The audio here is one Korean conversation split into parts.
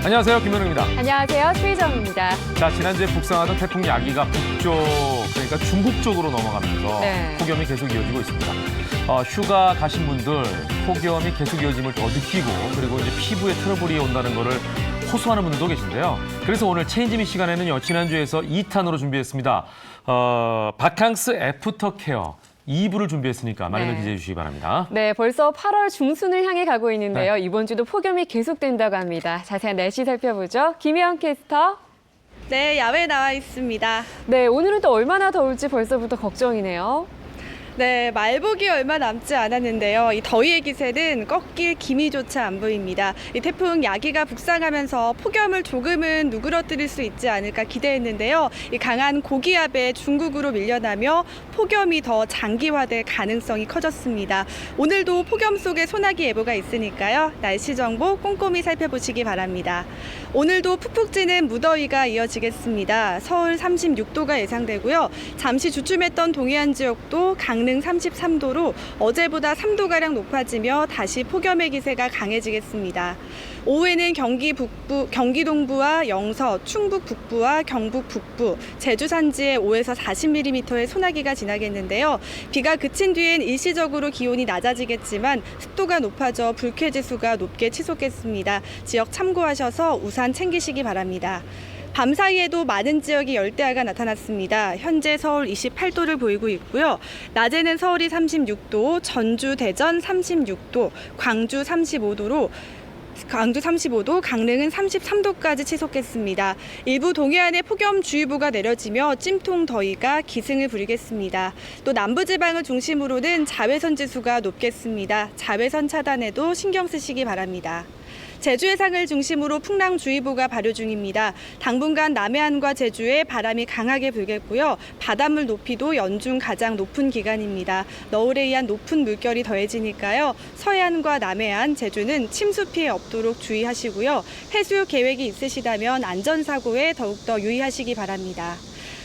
안녕하세요, 김현웅입니다. 안녕하세요, 최희정입니다. 자, 지난주에 북상하던 태풍 야기가 북쪽, 그러니까 중국 쪽으로 넘어가면서 폭염이 계속 이어지고 있습니다. 휴가 가신 분들 폭염이 계속 이어짐을 더 느끼고 그리고 이제 피부에 트러블이 온다는 거를 호소하는 분들도 계신데요. 그래서 오늘 체인지미 시간에는요, 지난주에서 2탄으로 준비했습니다. 바캉스 애프터 케어 2부를 준비했으니까 많이들 기대해 주시기 바랍니다. 네, 벌써 8월 중순을 향해 가고 있는데요. 이번 주도 폭염이 계속된다고 합니다. 자세한 날씨 살펴보죠. 김혜영 캐스터. 네, 야외에 나와 있습니다. 네, 오늘은 또 얼마나 더울지 벌써부터 걱정이네요. 네, 말복이 얼마 남지 않았는데요. 이 더위의 기세는 꺾일 기미조차 안 보입니다. 이 태풍 야기가 북상하면서 폭염을 조금은 누그러뜨릴 수 있지 않을까 기대했는데요. 이 강한 고기압에 중국으로 밀려나며 폭염이 더 장기화될 가능성이 커졌습니다. 오늘도 폭염 속에 소나기 예보가 있으니까요. 날씨 정보 꼼꼼히 살펴보시기 바랍니다. 오늘도 푹푹 찌는 무더위가 이어지겠습니다. 서울 36도가 예상되고요. 잠시 주춤했던 동해안 지역도 강릉 33도로 어제보다 3도가량 높아지며 다시 폭염의 기세가 강해지겠습니다. 오후에는 경기 북부, 경기 동부와 영서, 충북 북부와 경북 북부, 제주 산지에 5에서 40mm의 소나기가 지나겠는데요. 비가 그친 뒤엔 일시적으로 기온이 낮아지겠지만 습도가 높아져 불쾌지수가 높게 치솟겠습니다. 지역 참고하셔서 우산 챙기시기 바랍니다. 밤 사이에도 많은 지역이 열대야가 나타났습니다. 현재 서울 28도를 보이고 있고요. 낮에는 서울이 36도, 전주, 대전 36도, 광주 35도로 광주 35도, 강릉은 33도까지 치솟겠습니다. 일부 동해안에 폭염주의보가 내려지며 찜통 더위가 기승을 부리겠습니다. 또 남부지방을 중심으로는 자외선 지수가 높겠습니다. 자외선 차단에도 신경 쓰시기 바랍니다. 제주 해상을 중심으로 풍랑주의보가 발효 중입니다. 당분간 남해안과 제주에 바람이 강하게 불겠고요. 바닷물 높이도 연중 가장 높은 기간입니다. 너울에 의한 높은 물결이 더해지니까요. 서해안과 남해안, 제주는 침수 피해 없도록 주의하시고요. 해수 계획이 있으시다면 안전사고에 더욱더 유의하시기 바랍니다.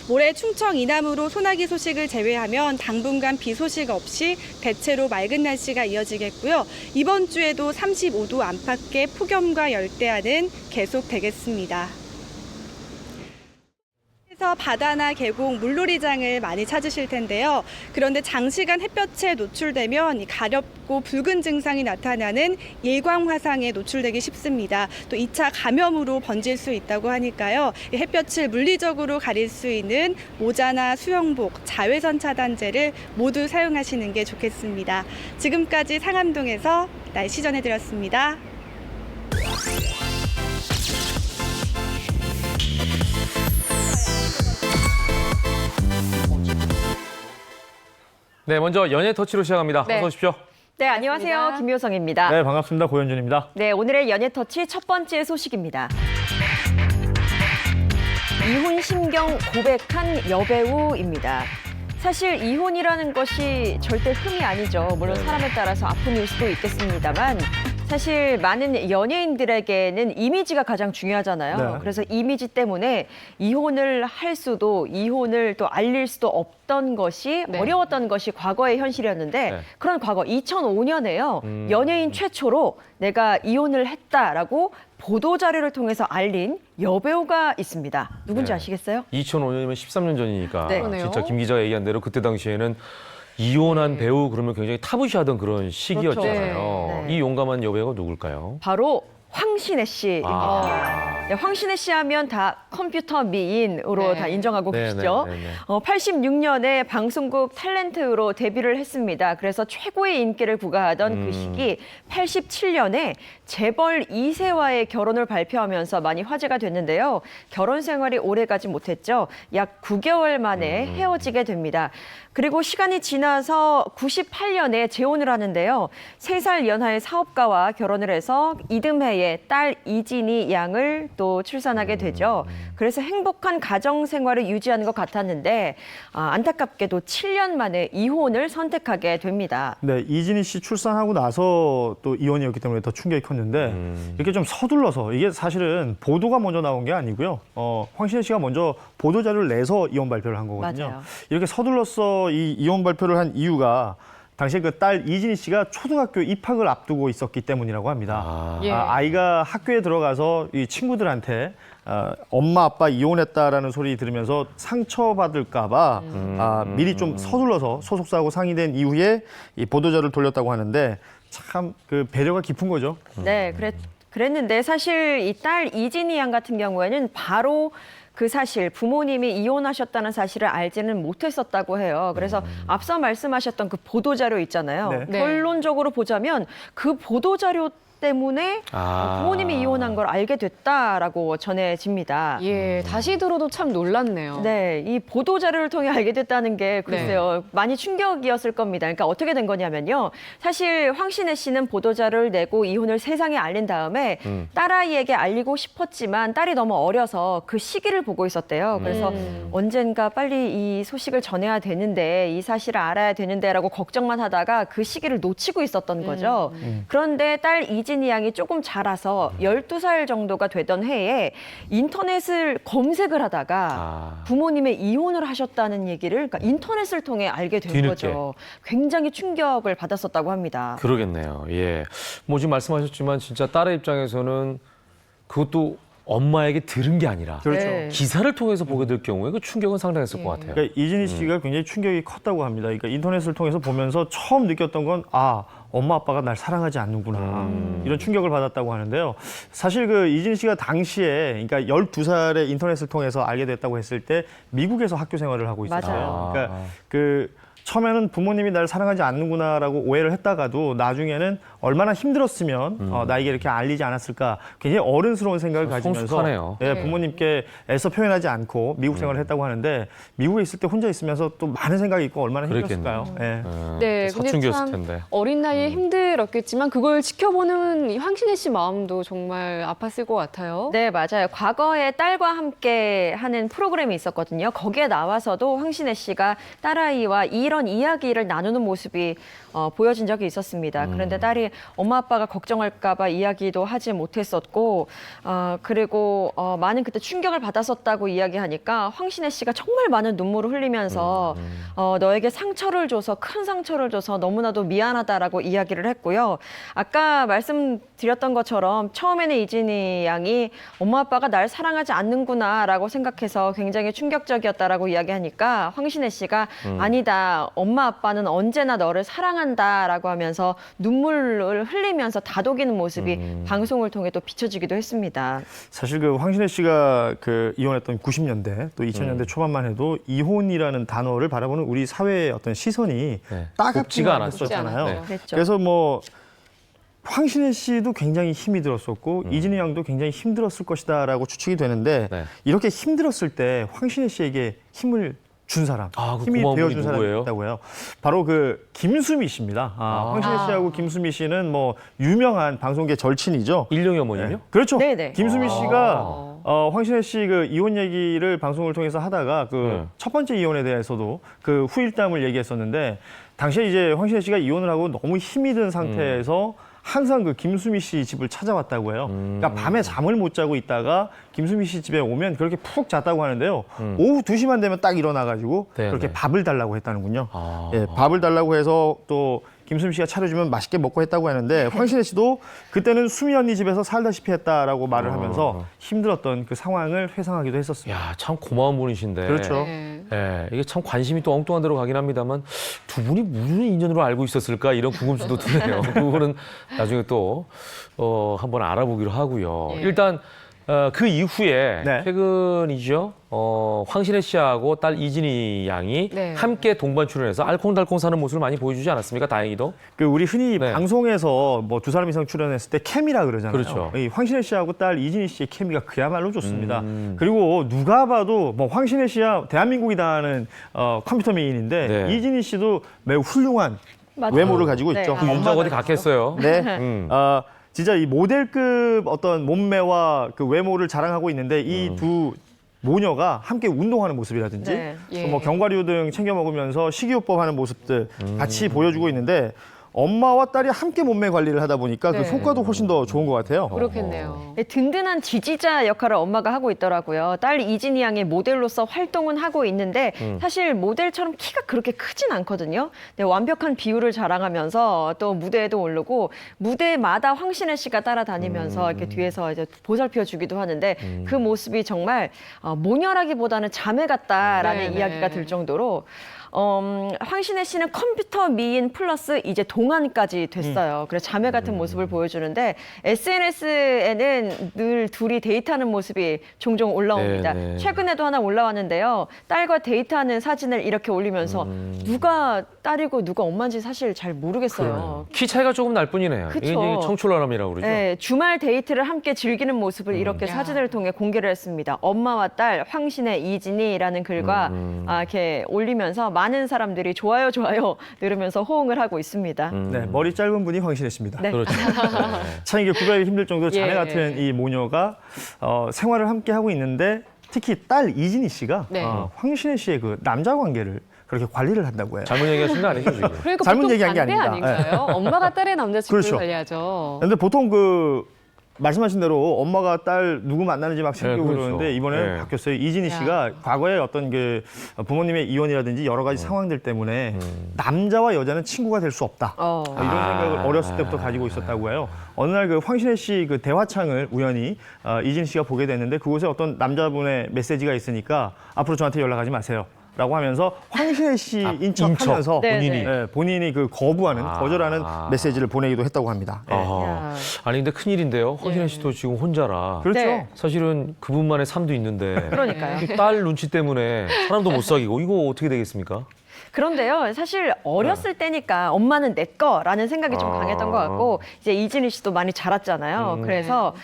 모레 충청 이남으로 소나기 소식을 제외하면 당분간 비 소식 없이 대체로 맑은 날씨가 이어지겠고요. 이번 주에도 35도 안팎의 폭염과 열대야는 계속되겠습니다. 그래서 바다나 계곡, 물놀이장을 많이 찾으실 텐데요. 그런데 장시간 햇볕에 노출되면 가렵고 붉은 증상이 나타나는 일광화상에 노출되기 쉽습니다. 또 2차 감염으로 번질 수 있다고 하니까요. 햇볕을 물리적으로 가릴 수 있는 모자나 수영복, 자외선 차단제를 모두 사용하시는 게 좋겠습니다. 지금까지 상암동에서 날씨 전해드렸습니다. 네, 먼저 연예 터치로 시작합니다. 어서 오십시오. 네, 안녕하세요. 김효성입니다. 네, 반갑습니다. 고현준입니다. 네, 오늘의 연예 터치 첫 번째 소식입니다. 이혼 심경 고백한 여배우입니다. 사실 이혼이라는 것이 절대 흠이 아니죠. 물론 사람에 따라서 아픔일 수도 있겠습니다만 사실 많은 연예인들에게는 이미지가 가장 중요하잖아요. 네. 그래서 이미지 때문에 이혼을 할 수도 이혼을 또 알릴 수도 없던 것이 어려웠던 것이 과거의 현실이었는데 그런 과거 2005년에요. 연예인 최초로 내가 이혼을 했다라고 보도자료를 통해서 알린 여배우가 있습니다. 누군지 아시겠어요? 2005년이면 13년 전이니까 네. 진짜 김 기자가 얘기한 대로 그때 당시에는 이혼한 배우 그러면 굉장히 타부시하던 그런 시기였잖아요. 네. 이 용감한 여배우가 누굴까요? 바로 황신혜 씨입니다. 네, 황신혜 씨 하면 다 컴퓨터 미인으로 다 인정하고 계시죠. 86년에 방송국 탤런트로 데뷔를 했습니다. 그래서 최고의 인기를 부과하던 그 시기 87년에 재벌 2세와의 결혼을 발표하면서 많이 화제가 됐는데요. 결혼 생활이 오래가지 못했죠. 약 9개월 만에 헤어지게 됩니다. 그리고 시간이 지나서 98년에 재혼을 하는데요. 3살 연하의 사업가와 결혼을 해서 이듬해에 딸 이진희 양을 또 출산하게 되죠. 그래서 행복한 가정 생활을 유지하는 것 같았는데 안타깝게도 7년 만에 이혼을 선택하게 됩니다. 네, 이진희 씨 출산하고 나서 또 이혼이었기 때문에 더 충격이 컸는데 싶었는데 이렇게 좀 서둘러서 이게 사실은 보도가 먼저 나온 게 아니고요. 황신혜 씨가 먼저 보도 자료를 내서 이혼 발표를 한 거거든요. 맞아요. 이렇게 서둘러서 이 이혼 발표를 한 이유가 당시에 그 딸 이진희 씨가 초등학교 입학을 앞두고 있었기 때문이라고 합니다. 예. 아이가 학교에 들어가서 이 친구들한테 엄마 아빠 이혼했다라는 소리 들으면서 상처받을까 봐 미리 좀 서둘러서 소속사하고 상의된 이후에 이 보도자를 돌렸다고 하는데 참 그 배려가 깊은 거죠. 네, 그랬는데 사실 이 딸 이진희 양 같은 경우에는 바로 그 사실 부모님이 이혼하셨다는 사실을 알지는 못했었다고 해요. 그래서 앞서 말씀하셨던 그 보도자료 있잖아요. 네. 결론적으로 보자면 그 보도자료 때문에 부모님이 이혼한 걸 알게 됐다라고 전해집니다. 예, 다시 들어도 참 놀랐네요. 네, 이 보도 자료를 통해 알게 됐다는 게 글쎄요, 많이 충격이었을 겁니다. 그러니까 어떻게 된 거냐면요. 사실 황신혜 씨는 보도 자료를 내고 이혼을 세상에 알린 다음에 딸아이에게 알리고 싶었지만 딸이 너무 어려서 그 시기를 보고 있었대요. 그래서 언젠가 빨리 이 소식을 전해야 되는데 이 사실을 알아야 되는데라고 걱정만 하다가 그 시기를 놓치고 있었던 거죠. 그런데 딸 이진희 양이 조금 자라서 12살 정도가 되던 해에 인터넷을 검색을 하다가 부모님의 이혼을 하셨다는 얘기를 그러니까 인터넷을 통해 알게 된 뒤늦게. 거죠. 굉장히 충격을 받았었다고 합니다. 그러겠네요. 예. 뭐 지금 말씀하셨지만 진짜 딸의 입장에서는 그것도 엄마에게 들은 게 아니라 그렇죠. 네. 기사를 통해서 보게 될 경우에 그 충격은 상당했을 것 같아요. 그러니까 이진희 씨가 굉장히 충격이 컸다고 합니다. 그러니까 인터넷을 통해서 보면서 처음 느꼈던 건 엄마 아빠가 날 사랑하지 않는구나. 이런 충격을 받았다고 하는데요. 사실 그 이진희 씨가 당시에 그러니까 12살에 인터넷을 통해서 알게 됐다고 했을 때 미국에서 학교 생활을 하고 있었어요. 맞아요. 그러니까 그 처음에는 부모님이 날 사랑하지 않는구나라고 오해를 했다가도 나중에는 얼마나 힘들었으면 나에게 이렇게 알리지 않았을까 굉장히 어른스러운 생각을 가지면서 성숙하네요. 예, 부모님께 애써 표현하지 않고 미국 생활을 했다고 하는데 미국에 있을 때 혼자 있으면서 또 많은 생각이 있고 얼마나 힘들었을까요? 예. 네, 근데 사춘기였을 참 텐데. 어린 나이에 힘들었겠지만 그걸 지켜보는 이 황신혜 씨 마음도 정말 아팠을 것 같아요. 네, 맞아요. 과거에 딸과 함께 하는 프로그램이 있었거든요. 거기에 나와서도 황신혜 씨가 딸아이와 이런 이야기를 나누는 모습이 보여진 적이 있었습니다. 그런데 딸이 엄마 아빠가 걱정할까 봐 이야기도 하지 못했었고 그리고 많은 그때 충격을 받았었다고 이야기하니까 황신혜 씨가 정말 많은 눈물을 흘리면서 너에게 상처를 줘서 큰 상처를 줘서 너무나도 미안하다라고 이야기를 했고요. 아까 말씀드렸던 것처럼 처음에는 이진희 양이 엄마 아빠가 날 사랑하지 않는구나라고 생각해서 굉장히 충격적이었다라고 이야기하니까 황신혜 씨가 아니다. 엄마 아빠는 언제나 너를 사랑한다라고 하면서 눈물을 흘리면서 다독이는 모습이 방송을 통해 또 비춰지기도 했습니다. 사실 그 황신혜 씨가 그 이혼했던 90년대 또 2000년대 초반만 해도 이혼이라는 단어를 바라보는 우리 사회의 어떤 시선이 네. 따갑지가 높지가 않았죠. 않았었잖아요. 네. 그랬죠. 그래서 뭐 황신혜 씨도 굉장히 힘이 들었었고 이진희 양도 굉장히 힘들었을 것이다라고 추측이 되는데 네. 이렇게 힘들었을 때 황신혜 씨에게 힘을 준 사람, 그 힘이 고마운 분이 되어준 사람이 누구예요? 있다고요. 바로 그 김수미 씨입니다. 황신혜 씨하고 김수미 씨는 뭐 유명한 방송계 절친이죠. 일룡이 어머님요? 네. 그렇죠. 네네. 김수미 씨가 황신혜 씨 그 이혼 얘기를 방송을 통해서 하다가 그 첫 번째 이혼에 대해서도 그 후일담을 얘기했었는데 당시에 이제 황신혜 씨가 이혼을 하고 너무 힘이 든 상태에서 항상 그 김수미 씨 집을 찾아왔다고 해요. 그러니까 밤에 잠을 못 자고 있다가 김수미 씨 집에 오면 그렇게 푹 잤다고 하는데요. 오후 2시만 되면 딱 일어나가지고 네네. 그렇게 밥을 달라고 했다는군요. 예, 밥을 달라고 해서 또 김수미 씨가 차려주면 맛있게 먹고 했다고 하는데 황신혜 씨도 그때는 수미 언니 집에서 살다시피 했다라고 말을 하면서 힘들었던 그 상황을 회상하기도 했었습니다. 야, 참 고마운 분이신데. 그렇죠. 네. 예, 이게 참 관심이 또 엉뚱한 데로 가긴 합니다만 두 분이 무슨 인연으로 알고 있었을까 이런 궁금증도 드네요. 그거는 나중에 또 한번 알아보기로 하고요. 예. 일단 그 이후에 네. 최근이죠. 황신혜 씨하고 딸 이진희 양이 네. 함께 동반 출연해서 알콩달콩 사는 모습을 많이 보여주지 않았습니까? 다행히도. 그 우리 흔히 네. 방송에서 뭐 두 사람 이상 출연했을 때 케미라 그러잖아요. 그렇죠. 이 황신혜 씨하고 딸 이진희 씨의 케미가 그야말로 좋습니다. 그리고 누가 봐도 뭐 황신혜 씨야 대한민국이다 하는 컴퓨터 미인인데 네. 이진희 씨도 매우 훌륭한 맞아요. 외모를 가지고 네. 있죠. 아, 윤작 어디 갔겠어요? 네. 진짜 이 모델급 어떤 몸매와 그 외모를 자랑하고 있는데 이 두 모녀가 함께 운동하는 모습이라든지 네. 예. 뭐 견과류 등 챙겨 먹으면서 식이요법 하는 모습들 같이 보여주고 있는데 엄마와 딸이 함께 몸매 관리를 하다 보니까 네. 그 효과도 훨씬 더 좋은 것 같아요. 그렇겠네요. 네, 든든한 지지자 역할을 엄마가 하고 있더라고요. 딸 이진이 양의 모델로서 활동은 하고 있는데 사실 모델처럼 키가 그렇게 크진 않거든요. 네, 완벽한 비율을 자랑하면서 또 무대에도 오르고 무대마다 황신혜 씨가 따라다니면서 이렇게 뒤에서 이제 보살펴 주기도 하는데 그 모습이 정말 모녀라기보다는 자매 같다라는 네, 이야기가 네. 들 정도로 황신혜 씨는 컴퓨터 미인 플러스 이제 동안까지 됐어요. 그래서 자매 같은 모습을 보여주는데 SNS에는 늘 둘이 데이트하는 모습이 종종 올라옵니다. 네, 네. 최근에도 하나 올라왔는데요. 딸과 데이트하는 사진을 이렇게 올리면서 누가 딸이고 누가 엄마인지 사실 잘 모르겠어요. 키 차이가 조금 날 뿐이네요. 그쵸. 이게 이제 청출어람이라고 그러죠. 네, 주말 데이트를 함께 즐기는 모습을 이렇게 사진을 통해 공개를 했습니다. 엄마와 딸 황신혜 이진이라는 글과 이렇게 올리면서 많은 사람들이 좋아요 좋아요 누르면서 호응을 하고 있습니다. 네, 머리 짧은 분이 황신혜 씨입니다. 네. 그렇죠. 참 이게 구별하기 힘들 정도로 자매 예. 같은 이 모녀가 생활을 함께 하고 있는데 특히 딸 이진희 씨가 네. 황신혜 씨의 그 남자 관계를 그렇게 관리를 한다고 해요. 잘못 얘기하신 거 아니죠, 지금? 그러니까 잘못 보통 얘기한 게 반대 아닙니다. 아닌가요? 엄마가 딸의 남자친구를 그렇죠. 관리하죠. 근데 보통 그 말씀하신 대로 엄마가 딸 누구 만나는지 막 챙기고 그렇죠. 그러는데 이번에 네. 바뀌었어요. 이진희 씨가 과거에 어떤 그 부모님의 이혼이라든지 여러 가지 상황들 때문에 남자와 여자는 친구가 될 수 없다. 이런 생각을 어렸을 때부터 가지고 있었다고 해요. 어느 날 그 황신혜 씨 그 대화창을 우연히 이진희 씨가 보게 됐는데 그곳에 어떤 남자분의 메시지가 있으니까 앞으로 저한테 연락하지 마세요. 라고 하면서 황신혜 씨인 척하면서 네, 본인이. 네. 본인이 그 거절하는 메시지를 보내기도 했다고 합니다. 예. 아, 아니 근데 큰일인데요. 황신혜 씨도 지금 혼자라. 그렇죠. 네. 사실은 그분만의 삶도 있는데 그러니까요. 이딸 눈치 때문에 사람도 못 사귀고 이거 어떻게 되겠습니까? 그런데요, 사실 어렸을 때니까 엄마는 내 거라는 생각이 좀 강했던 것 같고 이제 이진희 씨도 많이 자랐잖아요. 그래서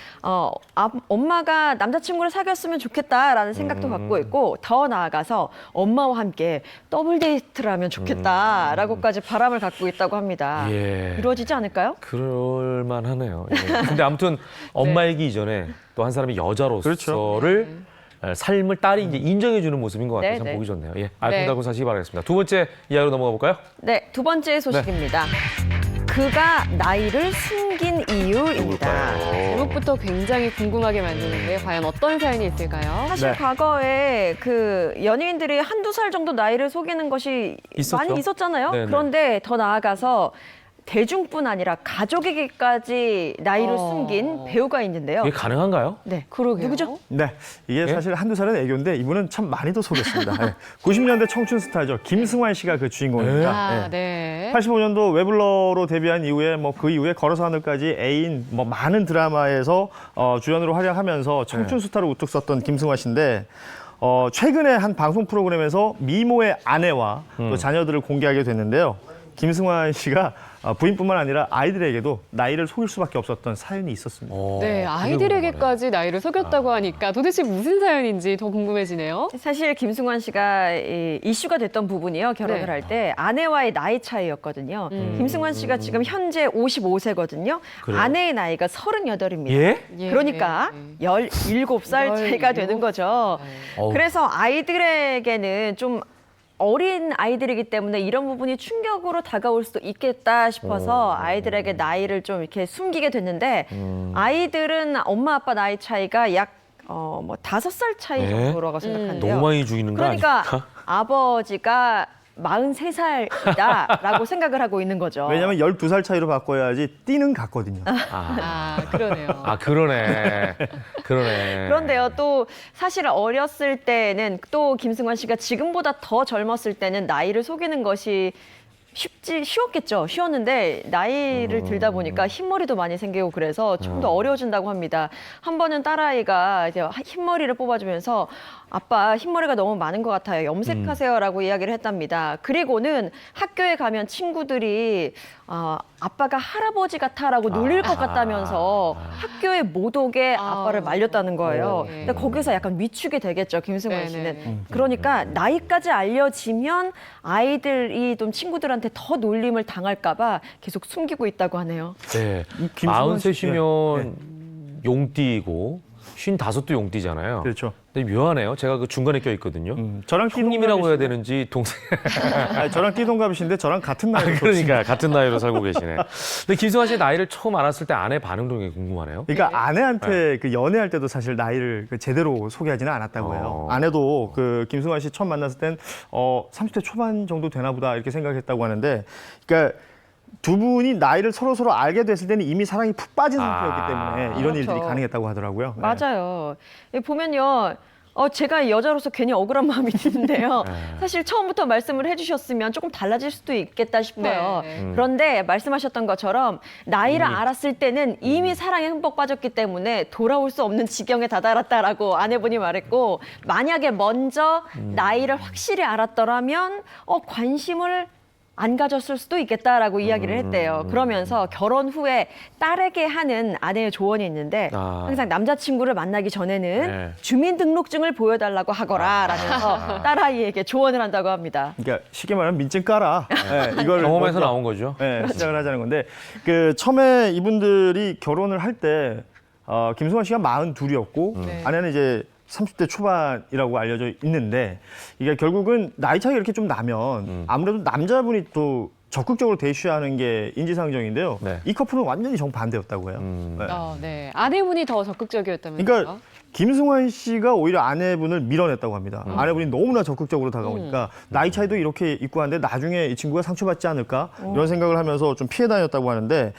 엄마가 남자친구를 사귀었으면 좋겠다라는 생각도 갖고 있고 더 나아가서 엄마와 함께 더블 데이트를 하면 좋겠다라고까지 바람을 갖고 있다고 합니다. 예. 이루어지지 않을까요? 그럴 만하네요. 예. 근데 아무튼 엄마이기 이전에 또 한 사람이 여자로서를 삶을 딸이 이제 인정해주는 모습인 것 같아서 네, 참 네. 보기 좋네요. 예, 알콩달콩 사시기 바라겠습니다. 두 번째 이야기로 넘어가 볼까요? 네, 두 번째 소식입니다. 그가 나이를 숨긴 이유입니다. 제목부터 굉장히 궁금하게 만드는데 과연 어떤 사연이 있을까요? 사실 네. 과거에 그 연예인들이 한두 살 정도 나이를 속이는 것이 있었죠. 많이 있었잖아요. 네네. 그런데 더 나아가서 대중뿐 아니라 가족에게까지 나이를 숨긴 배우가 있는데요. 이게 가능한가요? 네, 그러게요. 누구죠? 네, 이게 예? 사실 한두 살은 애교인데 이분은 참 많이도 속였습니다. 90년대 청춘 스타죠. 김승환 씨가 그 주인공입니다. 아, 예. 네. 85년도 웨블러로 데뷔한 이후에 뭐 그 이후에 걸어서 하늘까지 애인 뭐 많은 드라마에서 주연으로 활약하면서 청춘 스타로 우뚝 섰던 김승환 씨인데 최근에 한 방송 프로그램에서 미모의 아내와 또 자녀들을 공개하게 됐는데요. 김승환 씨가 부인뿐만 아니라 아이들에게도 나이를 속일 수밖에 없었던 사연이 있었습니다. 네, 아이들에게까지 나이를 속였다고 하니까 도대체 무슨 사연인지 더 궁금해지네요. 사실 김승환 씨가 이슈가 됐던 부분이요. 결혼을 네. 할 때 아내와의 나이 차이였거든요. 김승환 씨가 지금 현재 55세거든요. 그래요? 아내의 나이가 38입니다. 예? 예. 그러니까 17살 차이가 되는 거죠. 어우. 그래서 아이들에게는 좀 어린 아이들이기 때문에 이런 부분이 충격으로 다가올 수도 있겠다 싶어서 아이들에게 나이를 좀 이렇게 숨기게 됐는데 아이들은 엄마 아빠 나이 차이가 약 뭐 5살 차이 예? 정도라고 생각하는데요. 너무 많이 죽이는 거 그러니까 아닙니까? 아버지가 43살이다라고 생각을 하고 있는 거죠. 왜냐하면 12살 차이로 바꿔야지 띠는 같거든요. 아, 그러네요. 아, 그러네. 그러네. 그런데요, 또 사실 어렸을 때는 또 김승환 씨가 지금보다 더 젊었을 때는 나이를 속이는 것이 쉬웠겠죠. 쉬웠는데 나이를 들다 보니까 흰머리도 많이 생기고 그래서 좀 더 어려워진다고 합니다. 한 번은 딸아이가 이제 흰머리를 뽑아주면서 아빠 흰머리가 너무 많은 것 같아요. 염색하세요라고 이야기를 했답니다. 그리고는 학교에 가면 친구들이 아빠가 할아버지 같아라고 놀릴 것 같다면서 학교에 못 오게 아빠를 말렸다는 거예요. 네. 근데 거기서 약간 위축이 되겠죠, 김승환 네, 씨는. 네. 그러니까 나이까지 알려지면 아이들이 좀 친구들한테 더 놀림을 당할까 봐 계속 숨기고 있다고 하네요. 네. 김승환 씨- 43이면 용띠이고 55도 용띠잖아요. 그렇죠. 근데 묘하네요. 제가 그 중간에 껴 있거든요. 저랑 형님이라고 해야 되는지 동생. 아니, 저랑 띠동갑이신데 저랑 같은 나이. 그러니까 같은 나이로 살고 계시네. 근데 김승환 씨 나이를 처음 알았을 때 아내 반응 등이 궁금하네요. 그러니까 아내한테 그 연애할 때도 사실 나이를 그 제대로 소개하지는 않았다고 해요. 아내도 그 김승환 씨 처음 만났을 땐 30대 초반 정도 되나 보다 이렇게 생각했다고 하는데, 그러니까 두 분이 나이를 서로 알게 됐을 때는 이미 사랑이 푹 빠진 상태였기 때문에 이런 일들이 그렇죠. 가능했다고 하더라고요. 네. 맞아요. 여기 보면요. 제가 여자로서 괜히 억울한 마음이 드는데요. 사실 처음부터 말씀을 해주셨으면 조금 달라질 수도 있겠다 싶어요. 네. 그런데 말씀하셨던 것처럼 나이를 알았을 때는 이미 사랑에 흠뻑 빠졌기 때문에 돌아올 수 없는 지경에 다다랐다라고 아내분이 말했고, 만약에 먼저 나이를 확실히 알았더라면 관심을 안 가졌을 수도 있겠다라고 이야기를 했대요. 그러면서 결혼 후에 딸에게 하는 아내의 조언이 있는데 항상 남자친구를 만나기 전에는 네. 주민등록증을 보여달라고 하거라 라면서 딸아이에게 조언을 한다고 합니다. 그러니까 쉽게 말하면 민증 까라. 네, 이걸 경험에서 먼저, 나온 거죠. 네, 시작을 하자는 건데, 그 처음에 이분들이 결혼을 할 때 김승환 씨가 42이었고 아내는 이제 30대 초반이라고 알려져 있는데, 이게 결국은 나이 차이가 이렇게 좀 나면 아무래도 남자분이 또 적극적으로 대쉬하는 게 인지상정인데요. 네. 이 커플은 완전히 정반대였다고 해요. 네. 네. 아내분이 더 적극적이었다면서요? 그러니까 김승환 씨가 오히려 아내분을 밀어냈다고 합니다. 아내분이 너무나 적극적으로 다가오니까 나이 차이도 이렇게 있고 한데 나중에 이 친구가 상처받지 않을까 이런 생각을 하면서 좀 피해 다녔다고 하는데,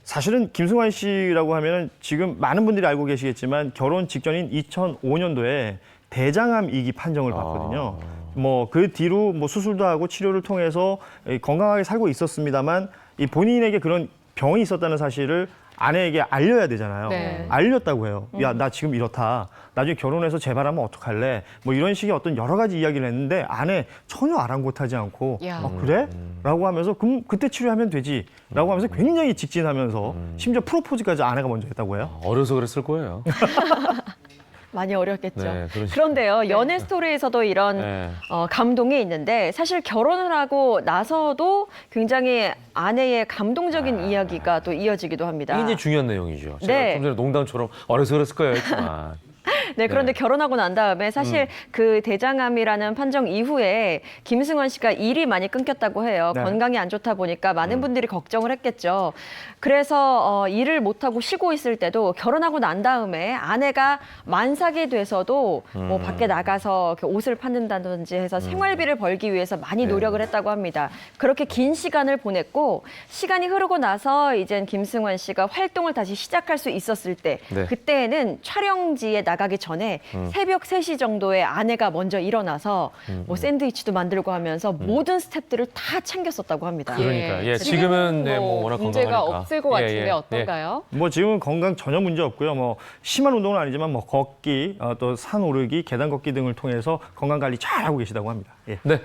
사실은 김승환 씨라고 하면은 지금 많은 분들이 알고 계시겠지만 결혼 직전인 2005년도에 대장암 2기 판정을 받거든요. 뭐 그 뒤로 뭐 수술도 하고 치료를 통해서 건강하게 살고 있었습니다만, 이 본인에게 그런 병이 있었다는 사실을 아내에게 알려야 되잖아요. 네. 알렸다고 해요. 야, 나 지금 이렇다. 나중에 결혼해서 재발하면 어떡할래? 뭐 이런 식의 어떤 여러 가지 이야기를 했는데 아내 전혀 아랑곳하지 않고 야. 그래? 라고 하면서 그럼 그때 치료하면 되지. 라고 하면서 굉장히 직진하면서 심지어 프로포즈까지 아내가 먼저 했다고 해요. 어려서 그랬을 거예요. 많이 어렵겠죠. 네, 그러시죠. 그런데요, 연애 스토리에서도 이런 네. 감동이 있는데, 사실 결혼을 하고 나서도 굉장히 아내의 감동적인 이야기가 또 이어지기도 합니다. 이게 이제 중요한 내용이죠. 제가 네. 좀 전에 농담처럼 어려서 그랬을 거예요 했지만. 네, 그런데 결혼하고 난 다음에 사실 그 대장암이라는 판정 이후에 김승환 씨가 일이 많이 끊겼다고 해요. 네. 건강이 안 좋다 보니까 많은 분들이 걱정을 했겠죠. 그래서 일을 못하고 쉬고 있을 때도 결혼하고 난 다음에 아내가 만삭이 돼서도 뭐 밖에 나가서 이렇게 옷을 판는다든지 해서 생활비를 벌기 위해서 많이 노력을 했다고 합니다. 그렇게 긴 시간을 보냈고, 시간이 흐르고 나서 이젠 김승환 씨가 활동을 다시 시작할 수 있었을 때, 네. 그때는 촬영지에 나가기 전에 새벽 3시 정도에 아내가 먼저 일어나서 뭐 샌드위치도 만들고 하면서 모든 스태프들을 다 챙겼었다고 합니다. 그러니까 예, 지금은 지금은 네, 뭐 워낙 문제가 건강하니까. 없을 것 예, 같은데 예, 어떤가요? 뭐 지금은 건강 전혀 문제 없고요. 뭐 심한 운동은 아니지만 뭐 걷기, 또 산 오르기, 계단 걷기 등을 통해서 건강 관리 잘 하고 계시다고 합니다. 예. 네.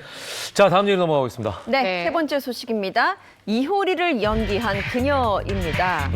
자, 다음 얘기 넘어가겠습니다. 네, 네. 세 번째 소식입니다. 이효리를 연기한 그녀입니다.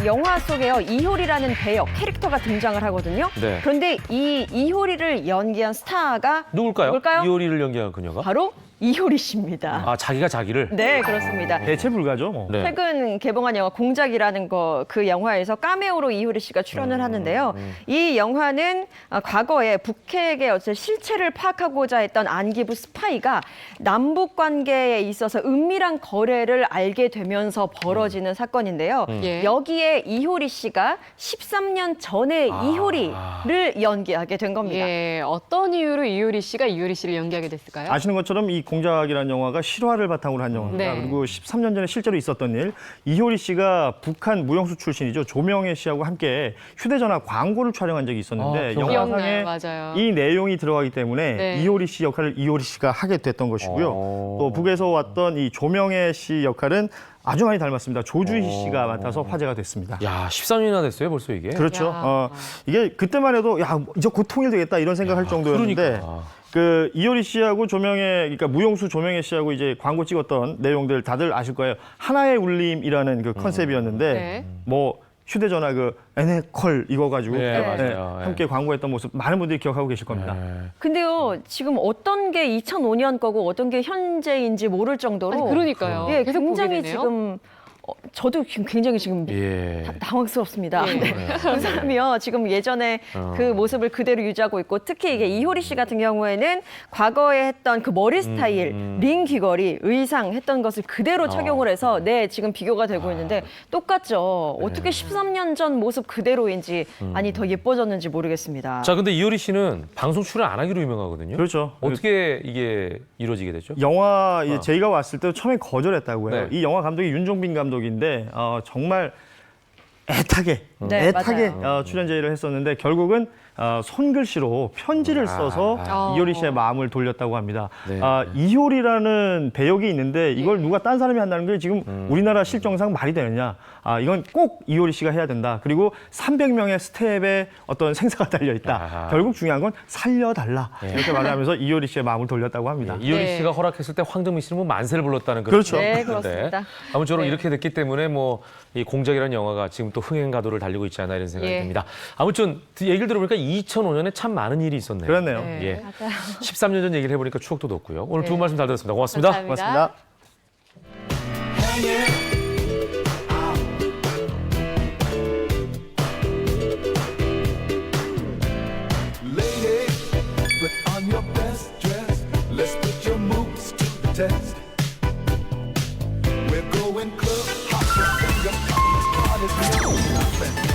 영화 속에요, 이효리라는 배역, 캐릭터가 등장을 하거든요. 네. 그런데 이 이효리를 연기한 스타가 누굴까요? 누굴까요? 이효리를 연기한 그녀가? 바로 이효리 씨입니다. 아, 자기가 자기를? 네, 그렇습니다. 대체 불가죠. 뭐. 네. 최근 개봉한 영화 공작이라는 그 영화에서 카메오로 이효리 씨가 출연을 하는데요. 이 영화는 과거에 북핵의 어떤 실체를 파악하고자 했던 안기부 스파이가 남북 관계에 있어서 은밀한 거래를 알게 되면서 벌어지는 사건인데요. 예. 여기에 이효리 씨가 13년 전에 이효리를 연기하게 된 겁니다. 예, 어떤 이유로 이효리 씨가 이효리 씨를 연기하게 됐을까요? 아시는 것처럼 이 공작이라는 영화가 실화를 바탕으로 한 영화입니다. 네. 그리고 13년 전에 실제로 있었던 일, 이효리 씨가 북한 무용수 출신이죠. 조명혜 씨하고 함께 휴대전화 광고를 촬영한 적이 있었는데 기억나요. 영화상에 맞아요. 이 내용이 들어가기 때문에 네. 이효리 씨 역할을 이효리 씨가 하게 됐던 것이고요. 또 북에서 왔던 이 조명혜 씨 역할은 아주 많이 닮았습니다. 조주희 씨가 맡아서 화제가 됐습니다. 야, 13년이나 됐어요, 벌써 이게? 그렇죠. 야. 이게 그때만 해도 야 이제 곧 통일되겠다 이런 생각할 정도였는데 그러니까. 그 이효리 씨하고 조명혜, 그러니까 무용수 조명혜 씨하고 이제 광고 찍었던 내용들 다들 아실 거예요. 하나의 울림이라는 그 컨셉이었는데 네. 뭐 휴대전화 그 에네콜 이거 가지고 네, 맞아요. 함께 광고했던 모습 많은 분들이 기억하고 계실 겁니다. 근데요, 지금 어떤 게 2005년 거고 어떤 게 현재인지 모를 정도로 아니, 그러니까요. 예, 계속 보게 굉장히 되네요. 지금 저도 지금 굉장히 지금 예. 당황스럽습니다. 예. 네. 그 사람이요. 지금 예전에 그 모습을 그대로 유지하고 있고 특히 이게 이효리 씨 같은 경우에는 과거에 했던 그 머리 스타일, 링 귀걸이, 의상 했던 것을 그대로 착용을 해서 네, 지금 비교가 되고 있는데 똑같죠. 어떻게 13년 전 모습 그대로인지 아니 더 예뻐졌는지 모르겠습니다. 자, 근데 이효리 씨는 방송 출연 안 하기로 유명하거든요. 그렇죠. 어떻게 이게 이루어지게 됐죠? 영화 제이가 왔을 때 처음에 거절했다고요. 네. 이 영화 감독이 윤종빈 감독인데 정말 애타게 네, 출연 제의를 했었는데 결국은 손글씨로 편지를 써서 이효리 씨의 마음을 돌렸다고 합니다. 네. 이효리라는 배역이 있는데 이걸 누가 딴 사람이 한다는 게 지금 우리나라 실정상 말이 되느냐. 이건 꼭 이효리 씨가 해야 된다. 그리고 300명의 스텝에 어떤 생사가 달려있다. 결국 중요한 건 살려달라. 이렇게 말하면서 이효리 씨의 마음을 돌렸다고 합니다. 이효리 네. 씨가 허락했을 때 황정민 씨는 뭐 만세를 불렀다는 그런 그렇죠. 네, 얘기인데 그렇습니다. 아무쪼록 네. 이렇게 됐기 때문에 뭐 이 공작이라는 영화가 지금 또 흥행 가도를 달리고 있지 않나 이런 생각이 예. 듭니다. 아무튼 얘기를 들어보니까 2005년에 참 많은 일이 있었네요. 그렇네요. 네, 예. 맞아요. 13년 전 얘기를 해보니까 추억도 돋고요. 오늘 두 네. 말씀 잘 들었습니다. 고맙습니다. 감사합니다. Lady, put on your best dress. Let's put your moves to the test. We're going club, hop your finger, party's never stopping.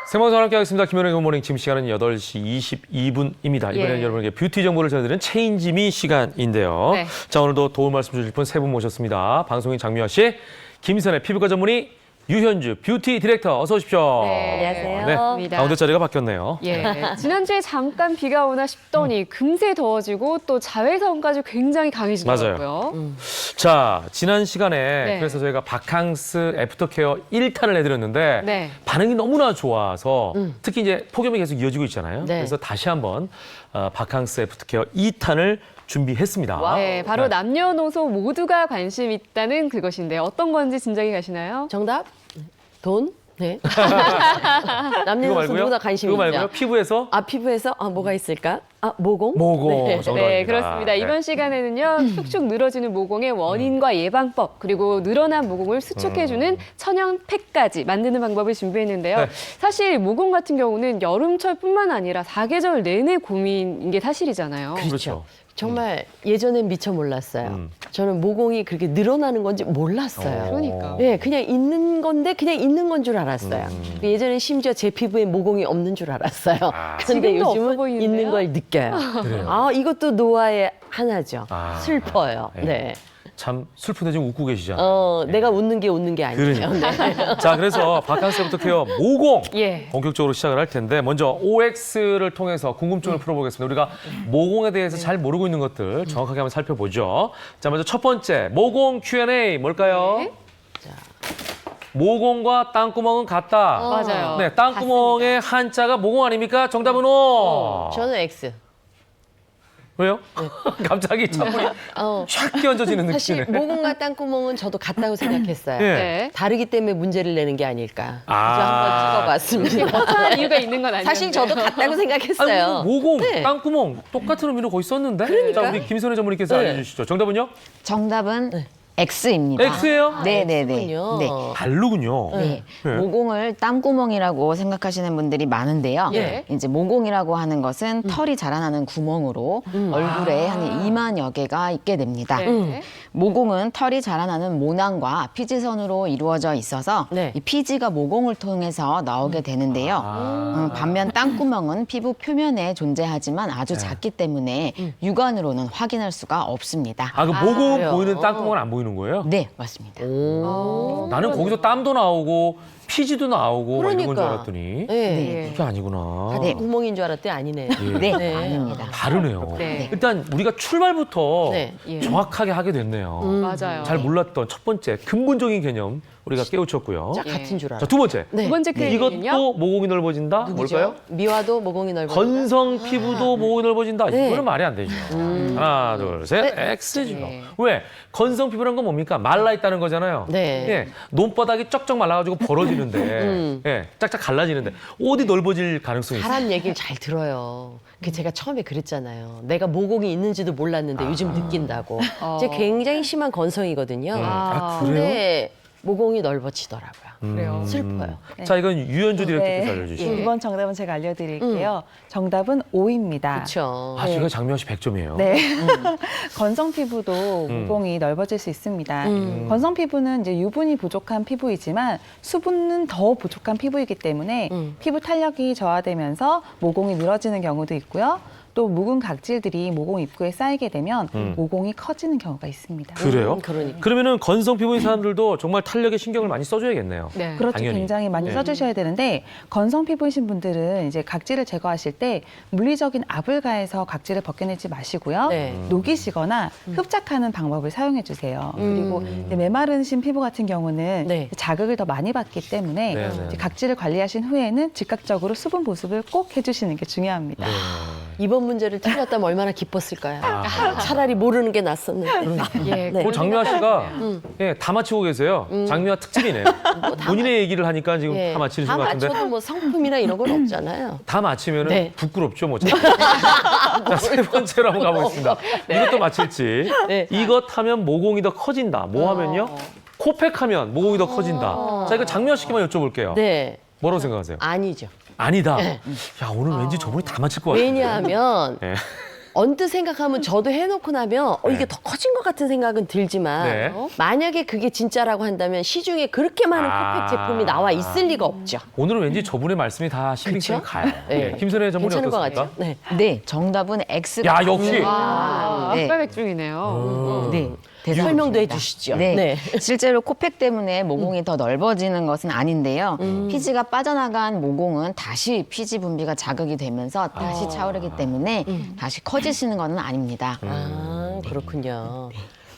생방송 함께 하겠습니다. 김현웅의 굿모닝. 지금 시간은 8시 22분입니다. 이번에는 예. 여러분에게 뷰티 정보를 전해드리는 체인지미 시간인데요. 네. 자, 오늘도 도움 말씀 주실 분 세 분 모셨습니다. 방송인 장미화 씨, 김선의 피부과 전문의 유현주 뷰티 디렉터 어서 오십시오. 네. 안녕하세요. 네. 가운데 자리가 바뀌었네요. 예. 지난주에 잠깐 비가 오나 싶더니 금세 더워지고 또 자외선까지 굉장히 강해지더라고요. 자, 지난 시간에 네. 그래서 저희가 바캉스 애프터케어 1탄을 해드렸는데 네. 반응이 너무나 좋아서 특히 이제 폭염이 계속 이어지고 있잖아요. 네. 그래서 다시 한번 바캉스 애프터케어 2탄을 준비했습니다. 네, 바로 남녀노소 모두가 관심 있다는 그것인데요. 어떤 건지 진작에 가시나요? 정답? 돈? 네. 그거 남녀노소 말고요? 누구나 관심이 그거 있죠. 말고요? 피부에서 피부에서 뭐가 있을까? 모공? 모공 네. 정답입니다. 네, 그렇습니다. 네. 이번 시간에는요, 축축 늘어지는 모공의 원인과 예방법, 그리고 늘어난 모공을 수축해주는 천연팩까지 만드는 방법을 준비했는데요. 네. 사실 모공 같은 경우는 여름철뿐만 아니라 사계절 내내 고민인 게 사실이잖아요. 그렇죠. 정말 예전엔 미처 몰랐어요. 저는 모공이 그렇게 늘어나는 건지 몰랐어요. 그러니까. 네, 그냥 있는 건데 그냥 있는 건 줄 알았어요. 예전엔 심지어 제 피부에 모공이 없는 줄 알았어요. 그런데 지금도 없어 요즘은 보이는데요? 있는 걸 느껴요. 그래요? 이것도 노화의 하나죠. 아. 슬퍼요. 네. 네. 참 슬픈데 지금 웃고 계시잖아요. 내가 웃는 게 아니에요. 네. 자, 그래서 바캉스 애프터케어 모공 예. 본격적으로 시작을 할 텐데 먼저 OX를 통해서 궁금증을 풀어보겠습니다. 우리가 모공에 대해서 잘 모르고 있는 것들 정확하게 한번 살펴보죠. 자, 먼저 첫 번째 모공 Q&A 뭘까요? 네. 모공과 땅구멍은 같다. 맞아요. 네, 땅구멍의 한자가 모공 아닙니까? 정답은 O. 저는 X. 왜요? 갑자기 찬물이 촥 끼얹어지는 사실 느낌이네. 모공과 땅구멍은 저도 같다고 생각했어요. 예. 네. 다르기 때문에 문제를 내는 게 아닐까. 그래서 아. 한번 찍어봤습니다. 허탈한 이유가 있는 건 아니에요. 사실 저도 같다고 아니, 생각했어요. 모공, 네. 땅구멍 똑같은 의미로 거의 썼는데? 그러니까. 자, 우리 김선혜 전문의께서 네. 알려주시죠. 정답은요? 정답은 X입니다. X예요? 네네네. X군요. 네. 다르군요. 네. 네. 모공을 땀구멍이라고 생각하시는 분들이 많은데요. 예. 이제 모공이라고 하는 것은 털이 자라나는 구멍으로 얼굴에 한 2만여 개가 있게 됩니다. 네. 모공은 털이 자라나는 모낭과 피지선으로 이루어져 있어서 네. 이 피지가 모공을 통해서 나오게 되는데요. 반면 땅구멍은 피부 표면에 존재하지만 아주 작기 때문에 육안으로는 확인할 수가 없습니다. 아, 그 모공은 그래요? 보이는 땅구멍은 안 보이는 거예요? 네, 맞습니다. 나는 거기서 땀도 나오고 피지도 나오고 막 이런 건 줄 그러니까. 알았더니 네. 그게 아니구나. 네. 구멍인 줄 알았더니 아니네. 네, 네. 아닙니다. 다르네요. 네. 일단 우리가 출발부터 네. 예. 정확하게 하게 됐네요. 맞아요. 잘 몰랐던 첫 번째 근본적인 개념 우리가 깨우쳤고요. 진짜 같은 줄 자, 알아. 두 번째. 네. 두 번째 클릭은요? 이것도 모공이 넓어진다? 뭘까요? 미화도 모공이 넓어진다. 건성 피부도 모공이 넓어진다. 네. 이거는 말이 안 되죠. 하나, 둘, 셋. X죠. 네. 왜? 건성 피부란 건 뭡니까? 말라 있다는 거잖아요. 네. 예. 논바닥이 쩍쩍 말라가지고 벌어지는 갈라지는데, 예, 짝짝 갈라지는데 어디 넓어질 가능성이 있어요? 사람 얘기를 잘 들어요. 그 제가 처음에 그랬잖아요. 내가 모공이 있는지도 몰랐는데 요즘 느낀다고. 제가 굉장히 심한 건성이거든요. 아, 그래요? 근데 모공이 넓어지더라고요. 그래요. 슬퍼요. 자, 이건 유연주 디렉터께서 알려주시죠. 예. 이번 정답은 제가 알려드릴게요. 정답은 O입니다. 그렇죠. 아, 제가 장미화 씨 100점이에요. 네. 건성 피부도 모공이 넓어질 수 있습니다. 건성 피부는 이제 유분이 부족한 피부이지만 수분은 더 부족한 피부이기 때문에 피부 탄력이 저하되면서 모공이 늘어지는 경우도 있고요. 또 묵은 각질들이 모공 입구에 쌓이게 되면 모공이 커지는 경우가 있습니다. 그래요? 그러니까. 그러면은 건성 피부인 사람들도 정말 탄력에 신경을 많이 써줘야겠네요. 네. 그렇죠. 당연히. 굉장히 많이 네. 써주셔야 되는데 건성 피부이신 분들은 이제 각질을 제거하실 때 물리적인 압을 가해서 각질을 벗겨내지 마시고요. 네. 녹이시거나 흡착하는 방법을 사용해 주세요. 그리고 이제 메마르신 피부 같은 경우는 네. 자극을 더 많이 받기 때문에 네, 네. 이제 각질을 관리하신 후에는 즉각적으로 수분 보습을 꼭 해주시는 게 중요합니다. 이번 문제를 틀렸다면 얼마나 기뻤을까요? 차라리 모르는 게 낫었는데. 예, 네. 오늘 장미화 씨가 예, 다 맞히고 계세요. 장미화 특집이네요. 본인의 얘기를 하니까 지금 예. 다 맞히는 다 것 같은데. 맞춰도 뭐 상품이나 이런 건 없잖아요. 다 맞히면 네. 은 부끄럽죠, 뭐. 자, 세 번째로 한번 가보겠습니다. 이것도 맞힐지. 네. 이것 하면 모공이 더 커진다. 뭐 하면요? 코팩하면 모공이 더 커진다. 자, 이거 장미화 씨께만 여쭤볼게요. 네. 뭐라고 생각하세요? 아니죠. 아니다. 야, 오늘 왠지 저분이 다 맞힐 것 같아요. 왜냐하면 네. 언뜻 생각하면 저도 해놓고 나면 이게 더 커진 것 같은 생각은 들지만 네. 만약에 그게 진짜라고 한다면 시중에 그렇게 많은 코팩 제품이 나와 있을 리가 없죠. 오늘은 왠지 저분의 말씀이 다 신빙성이 그쵸? 가요. 네. 네. 김선혜 전문의 괜찮은 것 어떻습니까? 같죠? 네. 네, 정답은 X가 야, 역시. 아, 네. 아빠 백중이네요. 네. 설명도 대단하십니다. 해주시죠. 네. 네. 실제로 코팩 때문에 모공이 더 넓어지는 것은 아닌데요. 피지가 빠져나간 모공은 다시 피지 분비가 자극이 되면서 다시 차오르기 때문에 다시 커지시는 것은 아닙니다. 아, 그렇군요.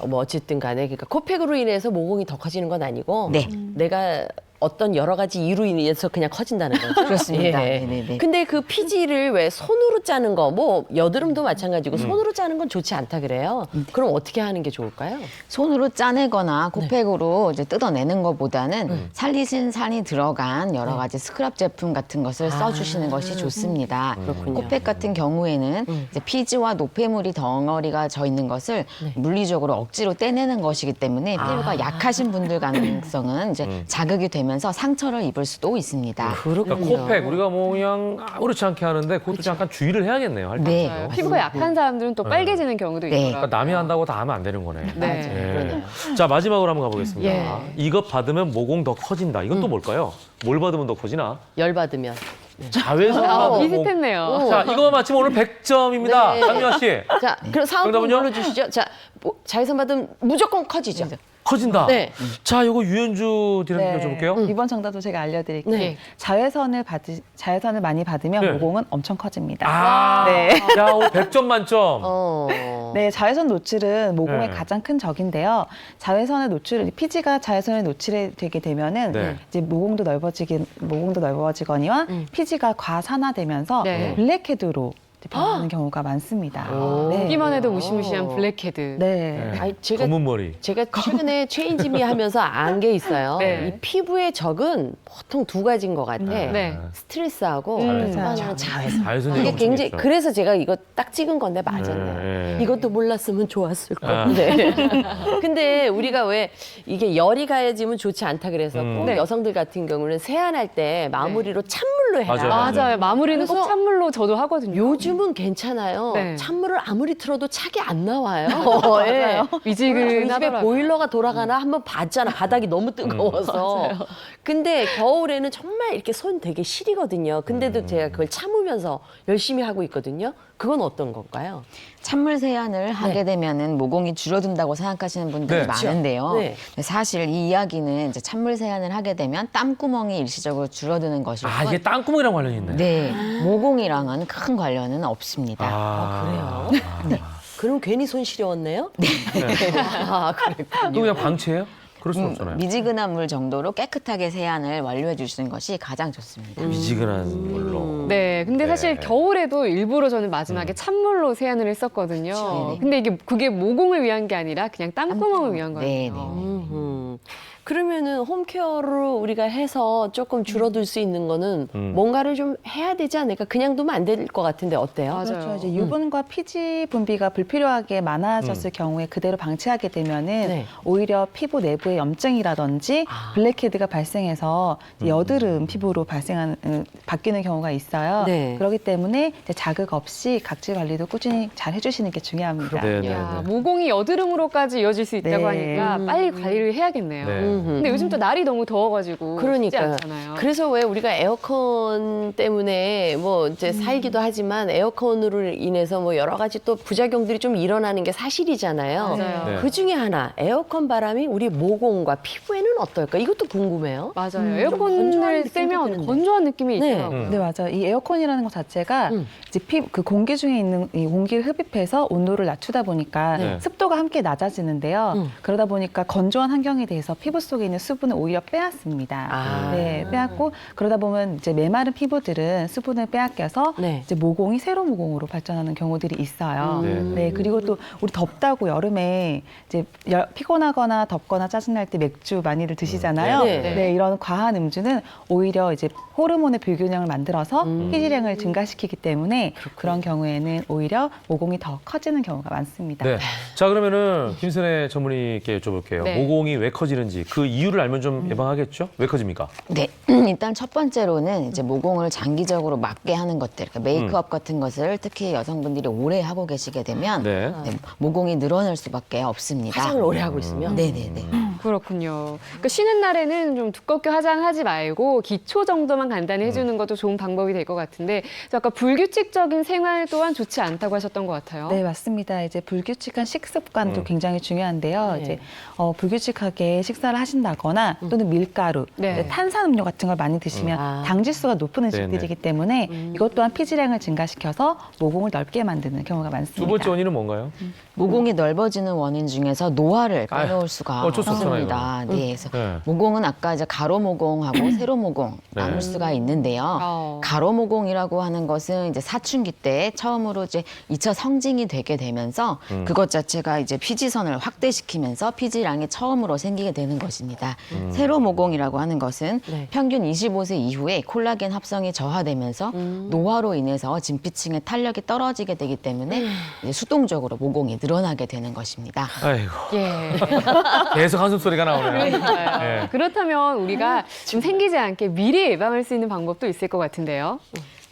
뭐 어쨌든 간에 그러니까 코팩으로 인해서 모공이 더 커지는 건 아니고 네. 내가 어떤 여러 가지 이유로 인해서 그냥 커진다는 거죠. 그렇습니다. 네네네. 근데 그 피지를 왜 손으로 짜는 거, 뭐 여드름도 마찬가지고 손으로 짜는 건 좋지 않다 그래요. 그럼 어떻게 하는 게 좋을까요? 손으로 짜내거나 코팩으로 이제 뜯어내는 것보다는 살리신 산이 들어간 여러 가지 스크럽 제품 같은 것을 써주시는 것이 좋습니다. 그렇군요. 코팩 같은 경우에는 이제 피지와 노폐물이 덩어리가 져 있는 것을 물리적으로 억지로 떼내는 것이기 때문에 피부가 약하신 분들 가능성은 이제 자극이 되면서 상처를 입을 수도 있습니다. 그러니까 코팩 우리가 뭐 그냥 아무렇지 않게 하는데 그것도 잠깐 주의를 해야겠네요. 할 때. 네. 맞아요. 피부가 약한 사람들은 또 빨개지는 경우도 네. 있더라고요. 그러니까 남이 한다고 다 하면 안 되는 거네. 네. 자, 마지막으로 한번 가보겠습니다. 예. 이것 받으면 모공 더 커진다. 이건 또 뭘까요? 뭘 받으면 더 커지나? 열 받으면. 자외선하고 모공. 비슷했네요. 자, 이거 맞히면 오늘 100점입니다. 네. 장미화 씨. 자, 그럼 상품 정답은요? 불러주시죠. 자, 뭐 자외선 받으면 무조건 커지죠. 커진다. 네. 자, 이거 유연주 디렉터 여쭤볼게요. 이번 정답도 제가 알려드릴게요. 네. 자외선을 많이 받으면 네. 모공은 엄청 커집니다. 아, 네. 야, 오늘 100점 만점. 네, 자외선 노출은 모공의 네. 가장 큰 적인데요. 피지가 자외선에 노출이 되게 되면은 네. 이제 모공도 넓어지거니와 피지가 과산화되면서 네. 블랙헤드로 변하는 경우가 많습니다. 네. 보기만 해도 무시무시한 블랙헤드. 네. 아니, 제가 검은 머리. 최근에 체인지미 하면서 안 게 있어요. 네. 이 피부의 적은 보통 두 가지인 것 같아. 네. 스트레스하고 자외선. 하나는 자외선. 자외선이 이게 엄청 굉장히 있죠. 그래서 제가 이거 딱 찍은 건데 맞았네요. 네. 이것도 몰랐으면 좋았을 건데. 근데 우리가 왜 이게 열이 가해지면 좋지 않다 그래서 꼭 네. 여성들 같은 경우는 세안할 때 마무리로 찬물로 해라. 맞아요. 맞아요. 마무리는 꼭 그래서 찬물로 저도 하거든요. 요즘은 괜찮아요. 네. 찬물을 아무리 틀어도 차게 안 나와요. 예. 저희 집에 미지근하더라고요. 보일러가 돌아가나 한번 봤잖아. 바닥이 너무 뜨거워서. 근데 겨울에는 정말 이렇게 손 되게 시리거든요. 근데도 제가 그걸 참으면서 열심히 하고 있거든요. 그건 어떤 건가요? 찬물 세안을 하게 되면은 모공이 줄어든다고 생각하시는 분들이 네. 많은데요. 네. 사실 이 이야기는 이제 찬물 세안을 하게 되면 땀구멍이 일시적으로 줄어드는 것일 아, 뿐. 이게 땅구멍이랑 관련이 있네. 네, 모공이랑은 큰 관련은 없습니다. 아, 그래요? 그럼 괜히 손 시려웠네요? 네. 아, 또 그랬군요. 그냥 방치해요? 그럴 순 없잖아요. 미지근한 물 정도로 깨끗하게 세안을 완료해 주시는 것이 가장 좋습니다. 미지근한 물로. 네, 근데 네. 사실 겨울에도 일부러 저는 마지막에 찬물로 세안을 했었거든요. 네네. 근데 그게 모공을 위한 게 아니라 그냥 땅구멍을 위한 거예요. 네, 네. 음. 그러면은 홈케어로 우리가 해서 조금 줄어들 수 있는 거는 뭔가를 좀 해야 되지 않을까? 그냥 두면 안 될 것 같은데 어때요? 맞아요. 그렇죠. 이제 유분과 피지 분비가 불필요하게 많아졌을 경우에 그대로 방치하게 되면은 네. 오히려 피부 내부에 염증이라든지 블랙헤드가 발생해서 여드름 피부로 바뀌는 경우가 있어요. 네. 그렇기 때문에 이제 자극 없이 각질 관리도 꾸준히 잘 해주시는 게 중요합니다. 네, 야, 모공이 여드름으로까지 이어질 수 있다고 네. 하니까 빨리 관리를 해야겠네요. 네. 근데 요즘 또 날이 너무 더워가지고 쉽지 그러니까요. 않잖아요. 그래서 왜 우리가 에어컨 때문에 뭐 이제 살기도 하지만 에어컨으로 인해서 뭐 여러 가지 또 부작용들이 좀 일어나는 게 사실이잖아요. 맞아요. 네. 그 중에 하나 에어컨 바람이 우리 모공과 피부에는 어떨까? 이것도 궁금해요. 맞아요. 건조한 에어컨을 느낌도 쐬면 드는데. 건조한 느낌이 네. 있더라고요. 네, 맞아요. 이 에어컨이라는 것 자체가 이제 그 공기 중에 있는 이 공기를 흡입해서 온도를 낮추다 보니까 네. 습도가 함께 낮아지는데요. 그러다 보니까 건조한 환경에 대해서 피부 속에 있는 수분을 오히려 빼앗습니다. 아. 네, 빼앗고 그러다 보면 이제 메마른 피부들은 수분을 빼앗겨서 네. 이제 모공이 세로 모공으로 발전하는 경우들이 있어요. 네. 네, 그리고 또 우리 덥다고 여름에 이제 피곤하거나 덥거나 짜증날 때 맥주 많이들 드시잖아요. 네. 네, 이런 과한 음주는 오히려 이제 호르몬의 불균형을 만들어서 피지량을 증가시키기 때문에 그런 경우에는 오히려 모공이 더 커지는 경우가 많습니다. 네. 자, 그러면은 김선혜 전문의께 여쭤볼게요. 네. 모공이 왜 커지는지 그 이유를 알면 좀 예방하겠죠? 왜 커집니까? 네, 일단 첫 번째로는 이제 모공을 장기적으로 막게 하는 것들, 그러니까 메이크업 같은 것을 특히 여성분들이 오래 하고 계시게 되면 네. 네, 모공이 늘어날 수밖에 없습니다. 화장을 오래 하고 있으면. 네네네. 그렇군요. 그러니까 쉬는 날에는 좀 두껍게 화장하지 말고 기초 정도만 간단히 해주는 것도 좋은 방법이 될 것 같은데 아까 불규칙적인 생활 또한 좋지 않다고 하셨던 것 같아요. 네, 맞습니다. 이제 불규칙한 식습관도 굉장히 중요한데요. 네. 이제 불규칙하게 식사를 하신다거나 또는 밀가루, 네. 탄산음료 같은 걸 많이 드시면 아. 당지수가 높은 음식들이기 때문에 이것 또한 피지량을 증가시켜서 모공을 넓게 만드는 경우가 많습니다. 두 번째 원인은 뭔가요? 모공이 넓어지는 원인 중에서 노화를 빼놓을 수가 어쩔 수 없잖아요, 없습니다. 네, 그래서 네. 모공은 아까 이제 가로 모공하고 세로 모공 나눌 수가 있는데요. 가로 모공이라고 하는 것은 이제 사춘기 때 처음으로 이제 2차 성징이 되게 되면서 그것 자체가 이제 피지선을 확대시키면서 피지량이 처음으로 생기게 되는 것입니다. 세로 모공이라고 하는 것은 네. 평균 25세 이후에 콜라겐 합성이 저하되면서 노화로 인해서 진피층의 탄력이 떨어지게 되기 때문에 이제 수동적으로 모공이 늘어나게 되는 것입니다. 아이고. 예. 계속 한숨 소리가 나오네요. 그러니까요. 네. 그렇다면 우리가 좀 생기지 않게 미리 예방할 수 있는 방법도 있을 것 같은데요.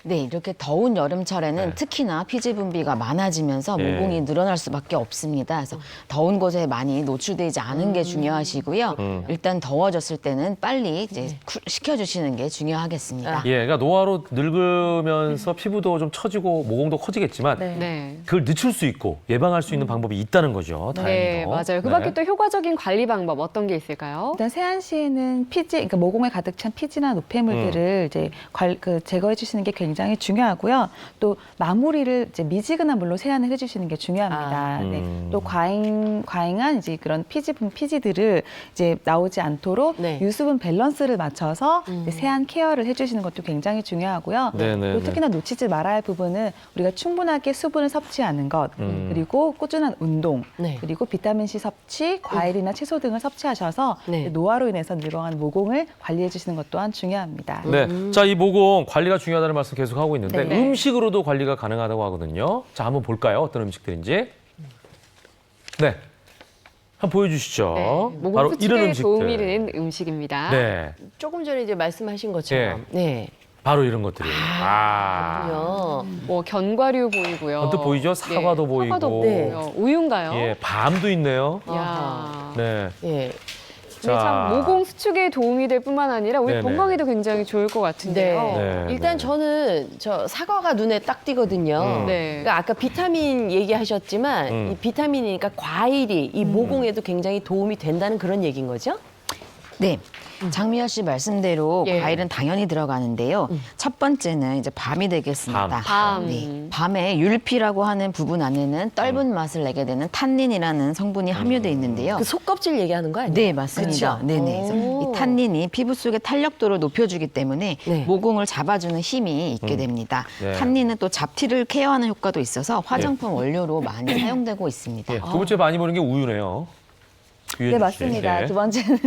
네, 이렇게 더운 여름철에는 네. 특히나 피지 분비가 많아지면서 예. 모공이 늘어날 수밖에 없습니다. 그래서 더운 곳에 많이 노출되지 않은 게 중요하시고요. 일단 더워졌을 때는 빨리 이제 식혀주시는 게 중요하겠습니다. 예, 그러니까 노화로 늙으면서 피부도 좀 처지고 모공도 커지겠지만 네. 그걸 늦출 수 있고 예방할 수 있는 방법이 있다는 거죠. 네, 다행히도. 맞아요. 그 밖에 네. 또 효과적인 관리 방법 어떤 게 있을까요? 일단 세안 시에는 그러니까 모공에 가득 찬 피지나 노폐물들을 이제 제거해 주시는 게 굉장히 중요하고요. 또 마무리를 이제 미지근한 물로 세안을 해주시는 게 중요합니다. 네. 또 과잉한 이제 그런 피지들을 이제 나오지 않도록 네. 유수분 밸런스를 맞춰서 이제 세안 케어를 해주시는 것도 굉장히 중요하고요. 네, 네, 또 네. 특히나 놓치지 말아야 할 부분은 우리가 충분하게 수분을 섭취하는 것, 그리고 꾸준한 운동, 네. 그리고 비타민 C 섭취, 과일이나 채소 등을 섭취하셔서 네. 노화로 인해서 늙어가는 모공을 관리해 주시는 것 또한 중요합니다. 네. 자, 이 모공 관리가 중요하다는 말씀 계속 하고 있는데 네. 음식으로도 관리가 가능하다고 하거든요. 자, 한번 볼까요? 어떤 음식들인지. 네. 한번 보여주시죠. 네, 모공 바로 이런 수축에 음식들. 도움이 되는 음식입니다. 네. 조금 전에 이제 말씀하신 것처럼. 네. 바로 이런 것들이. 그렇군요. 뭐 견과류 보이고요. 언뜻 보이죠? 사과도 보이고. 사과도 보이고요. 우유인가요? 예, 밤도 있네요. 야. 네. 예. 네, 참 모공 수축에 도움이 될 뿐만 아니라 우리 네네. 건강에도 굉장히 좋을 것 같은데요. 네. 일단 저는 저 사과가 눈에 딱 띄거든요. 네. 그러니까 아까 비타민 얘기하셨지만 이 비타민이니까 과일이 이 모공에도 굉장히 도움이 된다는 그런 얘기인 거죠? 네. 장미화 씨 말씀대로 예. 과일은 당연히 들어가는데요. 첫 번째는 이제 밤이 되겠습니다. 밤. 네. 밤에 율피라고 하는 부분 안에는 떫은 맛을 내게 되는 탄닌이라는 성분이 함유되어 있는데요. 그 속껍질 얘기하는 거 아니에요? 네, 맞습니다. 그쵸? 네네. 그래서 오. 이 탄닌이 피부 속의 탄력도를 높여주기 때문에 네. 모공을 잡아주는 힘이 있게 됩니다. 네. 탄닌은 또 잡티를 케어하는 효과도 있어서 화장품 원료로 많이 사용되고 있습니다. 예, 두 번째 많이 보는 게 우유네요. 유해준 네, 씨. 맞습니다. 네. 두 번째는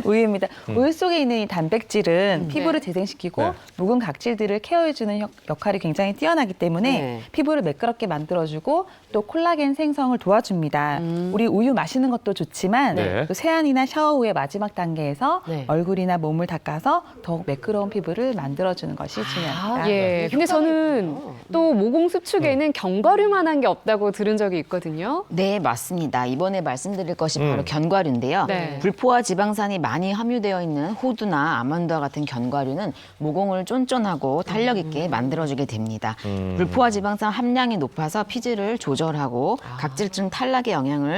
우유입니다. 우유 속에 있는 이 단백질은 피부를 재생시키고 네. 묵은 각질들을 케어해주는 역할이 굉장히 뛰어나기 때문에 네. 피부를 매끄럽게 만들어주고 또 콜라겐 생성을 도와줍니다. 우리 우유 마시는 것도 좋지만 네. 또 세안이나 샤워 후의 마지막 단계에서 네. 얼굴이나 몸을 닦아서 더욱 매끄러운 피부를 만들어주는 것이 중요합니다. 예. 근데 저는 또 모공 수축에는 견과류만한 게 없다고 들은 적이 있거든요. 네, 맞습니다. 이번에 말씀드릴 것이 바로 견과류인데요. 네. 불포화 지방산이 많이 함유되어 있는 호두나 아몬드와 같은 견과류는 모공을 쫀쫀하고 탄력 있게 만들어주게 됩니다. 불포화 지방산 함량이 높아서 피지를 조절하고 각질층 탈락에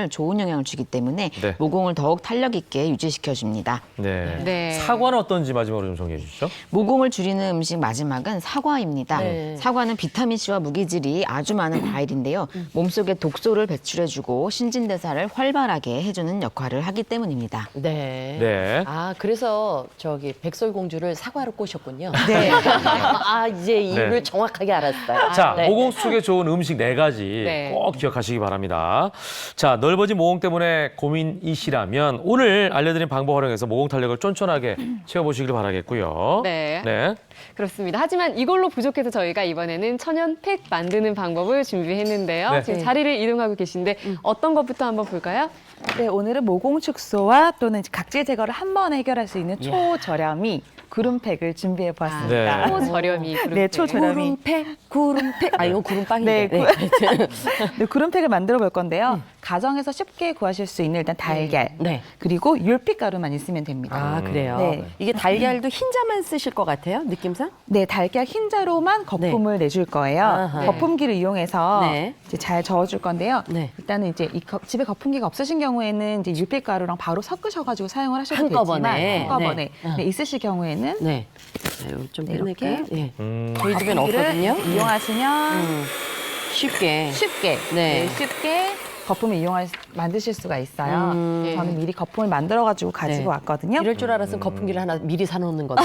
좋은 영향을 주기 때문에 네. 모공을 더욱 탄력 있게 유지시켜줍니다. 네. 네. 사과는 어떤지 마지막으로 좀 정리해 주시죠. 모공을 줄이는 음식 마지막은 사과입니다. 네. 사과는 비타민C와 무기질이 아주 많은 과일인데요. 몸속에 독소를 배출해주고 신진대사를 활발하게 해주는 역할을 하기 때문입니다. 네. 네. 아, 그래서 저기 백설공주를 사과로 꼬셨군요. 네. 아, 이제 이유를 네. 정확하게 알았어요. 자, 네. 모공 수축에 좋은 음식 4가지 네. 꼭 기억하시기 바랍니다. 자, 넓어진 모공 때문에 고민이시라면 오늘 알려드린 방법 활용해서 모공 탄력을 쫀쫀하게 채워보시길 바라겠고요. 네. 네. 그렇습니다. 하지만 이걸로 부족해서 저희가 이번에는 천연팩 만드는 방법을 준비했는데요. 네. 지금 자리를 이동하고 계신데 어떤 것부터 한번 볼까요? 네, 오늘은 모공 축소와 또는 각질 제거를 한 번에 해결할 수 있는 초저렴이 구름팩을 준비해 보았습니다. 네. 초저렴이 그룹. 네, 초저렴이. 구름팩. 아, 이건 구름빵인데. 네, 네, 구름팩을 만들어 볼 건데요. 가정에서 쉽게 구하실 수 있는 일단 달걀, 네. 그리고 율빛가루만 있으면 됩니다. 아, 그래요? 네. 이게 달걀도 흰자만 쓰실 것 같아요, 느낌상? 네, 달걀 흰자로만 거품을 내줄 거예요. 아하. 거품기를 이용해서 네. 이제 잘 저어줄 건데요. 네. 일단은 이제 집에 거품기가 없으신 경우에는 이제 율빛가루랑 바로 섞으셔가지고 사용을 하셔도 한꺼번에. 되지만 한꺼번에 네. 네, 있으실 경우에는 네. 좀 네, 빼낼까요? 이렇게. 예. 음. 저희 집엔 없거든요. 이용하시면 쉽게. 쉽게 네. 쉽게 거품을 만드실 수가 있어요. 음. 저는 미리 거품을 만들어가지고 가지고 네. 왔거든요. 이럴 줄 알았으면 거품기를 하나 미리 사놓는 건데.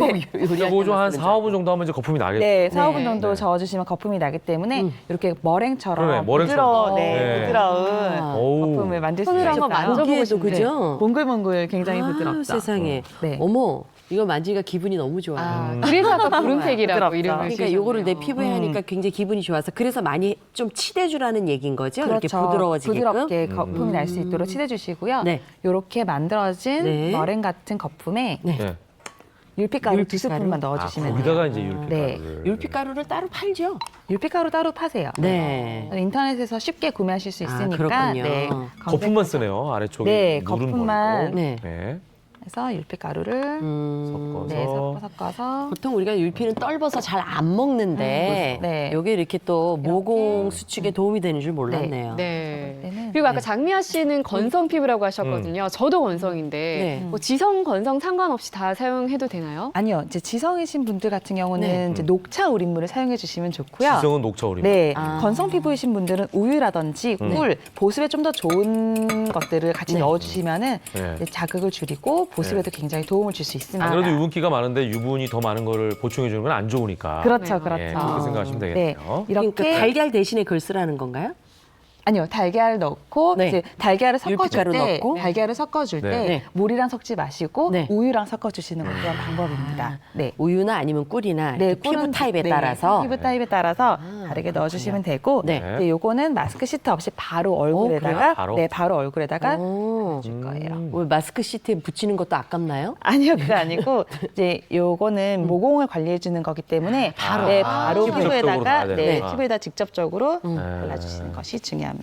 요리할 이거 좀 한 때만 4, 5분 정도 하면 이제 거품이 나겠죠. 네, 4, 5분 네. 정도 네. 저어주시면 거품이 나기 때문에 이렇게 머랭처럼 그러네, 머랭처럼. 부드러운, 부드러운 아. 오우. 거품을 만들 수 손으로 한번 있어요. 만져보고 보기에도 그죠? 몽글몽글 굉장히 아, 부드럽죠. 세상에. 네. 어머, 이거 만지니까 기분이 너무 좋아요. 아, 그래서 아까 구름팩이라고 부드럽죠. 이름을 그러니까 지으셨네요. 요거를 내 피부에 하니까 굉장히 기분이 좋아서 그래서 많이 좀 칠해주라는 얘기인 거죠? 이렇게 부드러워지게끔? 부드럽게 거품이 날 수 있도록 칠해주시고요. 네. 이렇게 만들어진 네. 머랭 같은 거품에 네. 율빛가루 2스푼만 아, 넣어주시면 돼요. 거기다가 이제 율빛가루를. 네. 율빛가루를 따로 팔죠? 율빛가루 따로 파세요. 네. 인터넷에서 쉽게 구매하실 수 아, 있으니까 그렇군요. 네, 거품만 쓰네요. 아래쪽에 네, 물은 거품만. 버리고. 네. 네. 그래서 율빛가루를 섞어서. 네, 섞어서 보통 우리가 율피는 떫어서 잘 안 먹는데 네. 여기 이렇게 또 모공 수축에 도움이 되는 줄 몰랐네요. 네. 때는 그리고 아까 장미아 씨는 건성 피부라고 하셨거든요. 저도 건성인데 네. 뭐 지성, 건성 상관없이 다 사용해도 되나요? 아니요, 이제 지성이신 분들 같은 경우는 네. 이제 녹차 우린물을 사용해 주시면 좋고요. 지성은 녹차 우림. 네, 아. 건성 피부이신 분들은 우유라든지 꿀, 보습에 좀 더 좋은 것들을 같이 네. 넣어주시면은 네. 이제 자극을 줄이고 보습에도 굉장히 도움을 줄 수 있습니다. 그래도 유분기가 많은데 유분이 더 많은 거를 보충해 주는 건 안 좋으니까. 그렇죠, 네. 그렇죠. 예, 그렇게 생각하시면 되겠네요. 네, 이렇게 그러니까 달걀 대신에 그걸 쓰라는 건가요? 아니요, 달걀 넣고 네. 이제 달걀을 섞어줄 율빛가루 때, 넣고? 달걀을 섞어줄 네. 때 네. 물이랑 섞지 마시고 네. 우유랑 섞어주시는 것도 한 방법입니다. 네. 우유나 아니면 꿀이나 네, 이렇게 피부 꿀은- 타입에 네, 따라서 피부 타입에 따라서 다르게 넣어주시면 되고, 네. 네, 요거는 마스크 시트 없이 바로 얼굴에다가, 그래요? 바로? 네, 바로 얼굴에다가 오. 줄 거예요. 왜 마스크 시트에 붙이는 것도 아깝나요? 아니요, 그거 아니고 이제 요거는 모공을 관리해 주는 거기 때문에 네, 바로 직접적으로 피부에다가 놔야 네, 되는구나. 피부에다 직접적으로 네. 발라주시는 것이 중요합니다.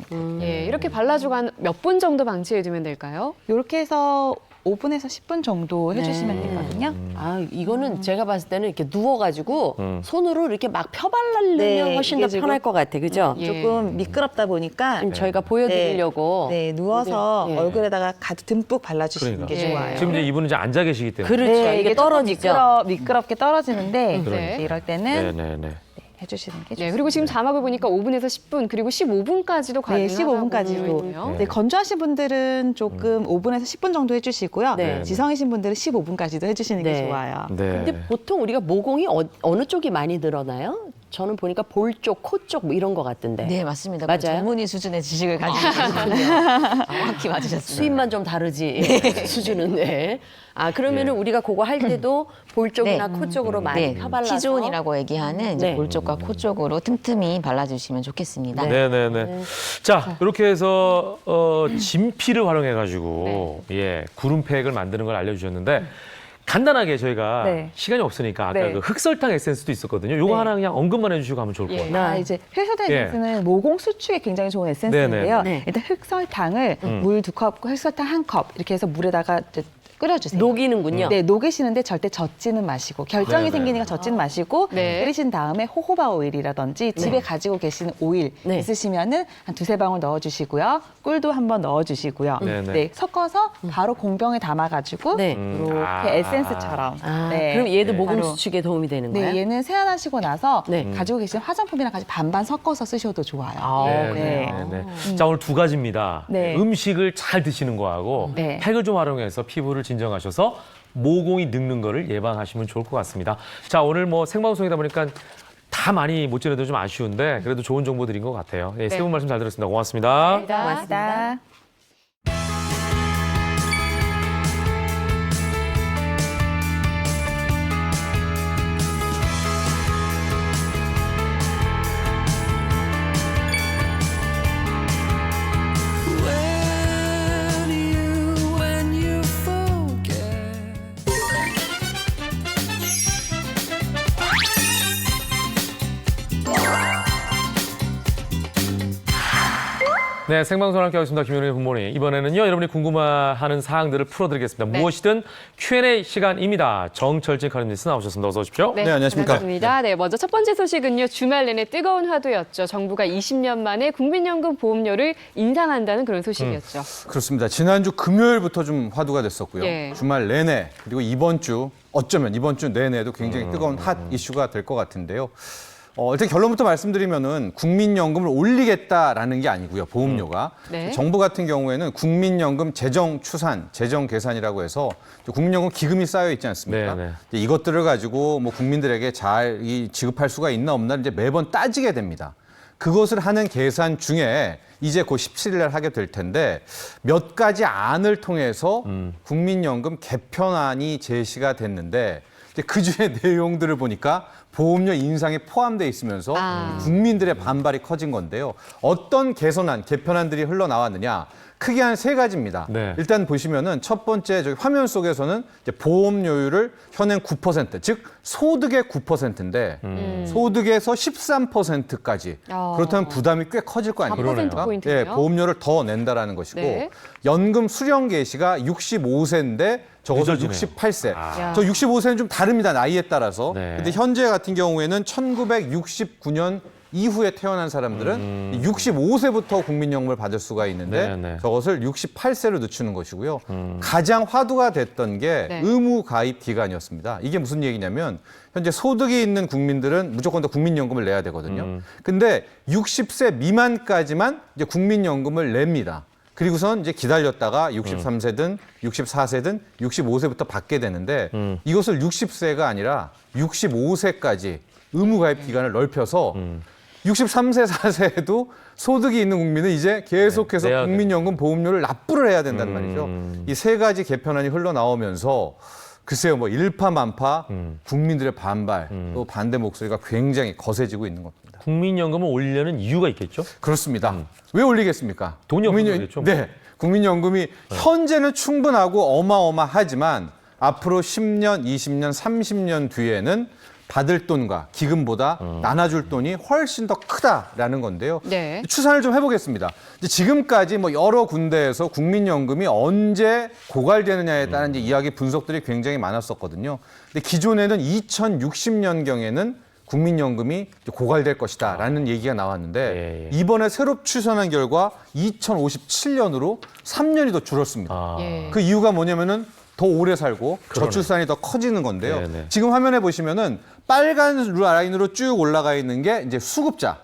예, 이렇게 발라주고 한 몇 분 정도 방치해두면 될까요? 이렇게 해서 5분에서 10분 정도 해주시면 네. 되거든요. 아, 이거는 제가 봤을 때는 이렇게 누워가지고 손으로 이렇게 막 펴발르면 네, 훨씬 더 이게 지금- 편할 것 같아, 그죠? 예. 조금 미끄럽다 보니까 지금 저희가 보여드리려고. 네, 누워서 예. 얼굴에다가 가득 듬뿍 발라주시는 그러니까. 게 예. 좋아요. 지금 이제 이분은 이제 앉아 계시기 때문에. 그렇죠. 네, 이게 조금 떨어지죠. 미끄럽게 떨어지는데 네. 이제 이럴 때는 네네네. 해주시는 게 네, 좋습니다. 그리고 지금 자막을 보니까 5분에서 10분 그리고 15분까지도 네, 가능하다고 15분까지도. 있네요. 네, 건조하신 분들은 조금 5분에서 10분 정도 해주시고요. 네. 지성이신 분들은 15분까지도 해주시는 네. 게 좋아요. 네. 근데 보통 우리가 모공이 어느 쪽이 많이 늘어나요? 저는 보니까 볼 쪽, 코 쪽 뭐 이런 거 같던데. 네, 맞습니다. 맞아요? 전문의 수준의 지식을 가지고 계시군요. 정확히 맞으셨습니다. 수입만 좀 다르지 수준은. 네. 아 그러면은 우리가 그거 할 때도 볼 쪽이나 코 쪽으로 많이 펴발라서 T존이라고 얘기하는 이제 네. 볼 쪽과 코 쪽으로 틈틈이 발라주시면 좋겠습니다. 네네네. 자, 이렇게 해서 진피를 활용해가지고 예 구름팩을 만드는 걸 알려주셨는데 간단하게 저희가 네. 시간이 없으니까 아까 네. 그 흑설탕 에센스도 있었거든요. 요거 네. 하나 그냥 언급만 해주시고 하면 좋을 것 예. 같아요. 이제 흑설탕 예. 에센스는 모공 수축에 굉장히 좋은 에센스인데요. 네네. 네. 일단 흑설탕을 물 2컵, 흑설탕 1컵 이렇게 해서 물에다가 이제 끓여주세요. 녹이는군요. 네, 녹이시는데 절대 젖지는 마시고 결정이 네네. 생기니까 젖지는 마시고 네. 끓이신 다음에 호호바 오일이라든지 집에 가지고 계시는 오일 네. 있으시면은 한 2-3방울 넣어주시고요. 꿀도 한번 넣어주시고요. 네네. 네, 섞어서 바로 공병에 담아가지고 네. 이렇게 에센스처럼. 아, 네. 그럼 얘도 모공 바로. 수축에 도움이 되는 거예요? 네, 얘는 세안하시고 나서 네. 가지고 계신 화장품이랑 같이 반반 섞어서 쓰셔도 좋아요. 아, 네네네. 자, 오늘 두 가지입니다. 네. 음식을 잘 드시는 거하고 네. 팩을 좀 활용해서 피부를 진정하셔서 모공이 늙는 거를 예방하시면 좋을 것 같습니다. 자, 오늘 뭐 생방송이다 보니까 다 많이 못 전해도 좀 아쉬운데 그래도 좋은 정보 드린 것 같아요. 예, 세 분 말씀 잘 들었습니다. 고맙습니다. 고맙습니다. When you forget. 네, 생방송 함께 하겠습니다. 김현우의 굿모닝. 이번에는요, 여러분이 궁금해하는 사항들을 풀어드리겠습니다. 네. 무엇이든 Q&A 시간입니다. 정철진 칼럼니스트 나오셨습니다. 어서 오십시오. 네, 안녕하십니까. 반갑습니다. 네, 먼저 첫 번째 소식은요. 주말 내내 뜨거운 화두였죠. 정부가 20년 만에 국민연금 보험료를 인상한다는 그런 소식이었죠. 그렇습니다. 지난주 금요일부터 좀 화두가 됐었고요. 예. 주말 내내 그리고 이번 주 어쩌면 이번 주 내내도 굉장히 뜨거운 핫 이슈가 될 것 같은데요. 일단 결론부터 말씀드리면은 국민연금을 올리겠다라는 게 아니고요. 보험료가. 네. 정부 같은 경우에는 국민연금 재정 추산, 재정 계산이라고 해서 국민연금 기금이 쌓여 있지 않습니까? 네, 네. 이제 이것들을 가지고 뭐 국민들에게 잘 지급할 수가 있나 없나 이제 매번 따지게 됩니다. 그것을 하는 계산 중에 이제 곧 17일 날 하게 될 텐데 몇 가지 안을 통해서 국민연금 개편안이 제시가 됐는데 이제 그 주의 내용들을 보니까 보험료 인상에 포함되어 있으면서 국민들의 반발이 커진 건데요. 어떤 개선안, 개편안들이 흘러나왔느냐. 크게 한 3가지입니다. 네. 일단 보시면은 첫 번째 저기 화면 속에서는 이제 보험료율을 현행 9%, 즉 소득의 9%인데 소득에서 13%까지. 그렇다면 부담이 꽤 커질 거 아닙니까? 4%포인트네요. 예, 보험료를 더 낸다라는 것이고 네. 연금 수령 개시가 65세인데 적어도 늦어지네요. 68세. 야. 저 65세는 좀 다릅니다. 나이에 따라서. 네. 근데 현재 같은 경우에는 1969년 이후에 태어난 사람들은 65세부터 국민연금을 받을 수가 있는데 네, 네. 저것을 68세로 늦추는 것이고요. 가장 화두가 됐던 게 네. 의무 가입 기간이었습니다. 이게 무슨 얘기냐면 현재 소득이 있는 국민들은 무조건 다 국민연금을 내야 되거든요. 근데 60세 미만까지만 이제 국민연금을 냅니다. 그리고선 이제 기다렸다가 63세든 64세든 65세부터 받게 되는데 이것을 60세가 아니라 65세까지 의무 가입 기간을 넓혀서 63세, 4세에도 소득이 있는 국민은 이제 계속해서 내야 국민연금 보험료를 납부를 해야 된다는 말이죠. 이 3가지 개편안이 흘러나오면서 글쎄요, 뭐 일파만파 국민들의 반발 또 반대 목소리가 굉장히 거세지고 있는 겁니다. 국민연금을 올리려는 이유가 있겠죠? 그렇습니다. 왜 올리겠습니까? 돈이 없는 거겠죠? 네. 국민연금이 현재는 충분하고 어마어마하지만 앞으로 10년, 20년, 30년 뒤에는 받을 돈과 기금보다 나눠줄 돈이 훨씬 더 크다라는 건데요. 네. 추산을 좀 해보겠습니다. 이제 지금까지 뭐 여러 군데에서 국민연금이 언제 고갈되느냐에 따른 이제 이야기 분석들이 굉장히 많았었거든요. 근데 기존에는 2060년경에는 국민연금이 고갈될 것이다라는 얘기가 나왔는데 예. 이번에 새로 추산한 결과 2057년으로 3년이 더 줄었습니다. 예. 그 이유가 뭐냐면은 더 오래 살고 그러네. 저출산이 더 커지는 건데요. 네네. 지금 화면에 보시면은 빨간 라인으로 쭉 올라가 있는 게 이제 수급자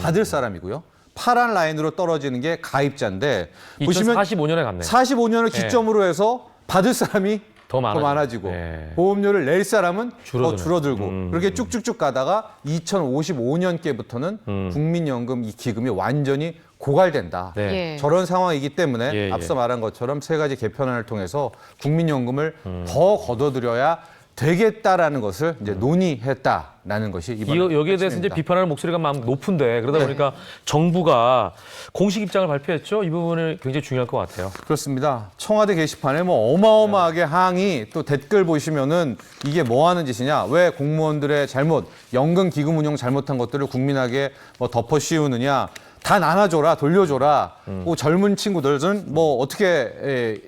받을 사람이고요. 파란 라인으로 떨어지는 게 가입자인데 보시면 2045년에 갔네요. 45년을 기점으로 해서 받을 사람이 더 많아지고 보험료를 낼 사람은 더 줄어들고 그렇게 쭉쭉쭉 가다가 2055년께부터는 국민연금 이 기금이 완전히 고갈된다. 저런 상황이기 때문에 앞서 말한 것처럼 세 가지 개편안을 통해서 국민연금을 더 걷어들여야 되겠다라는 것을 이제 논의했다라는 것이 이번 여기에 대해서 이제 비판하는 목소리가 막 높은데 그러다 보니까 정부가 공식 입장을 발표했죠. 이 부분은 굉장히 중요할 것 같아요. 그렇습니다. 청와대 게시판에 뭐 어마어마하게 항의 또 댓글 보시면은 이게 뭐 하는 짓이냐? 왜 공무원들의 잘못, 연금 기금 운용 잘못한 것들을 국민에게 뭐 덮어 씌우느냐? 다 나눠줘라, 돌려줘라. 젊은 친구들은 뭐 어떻게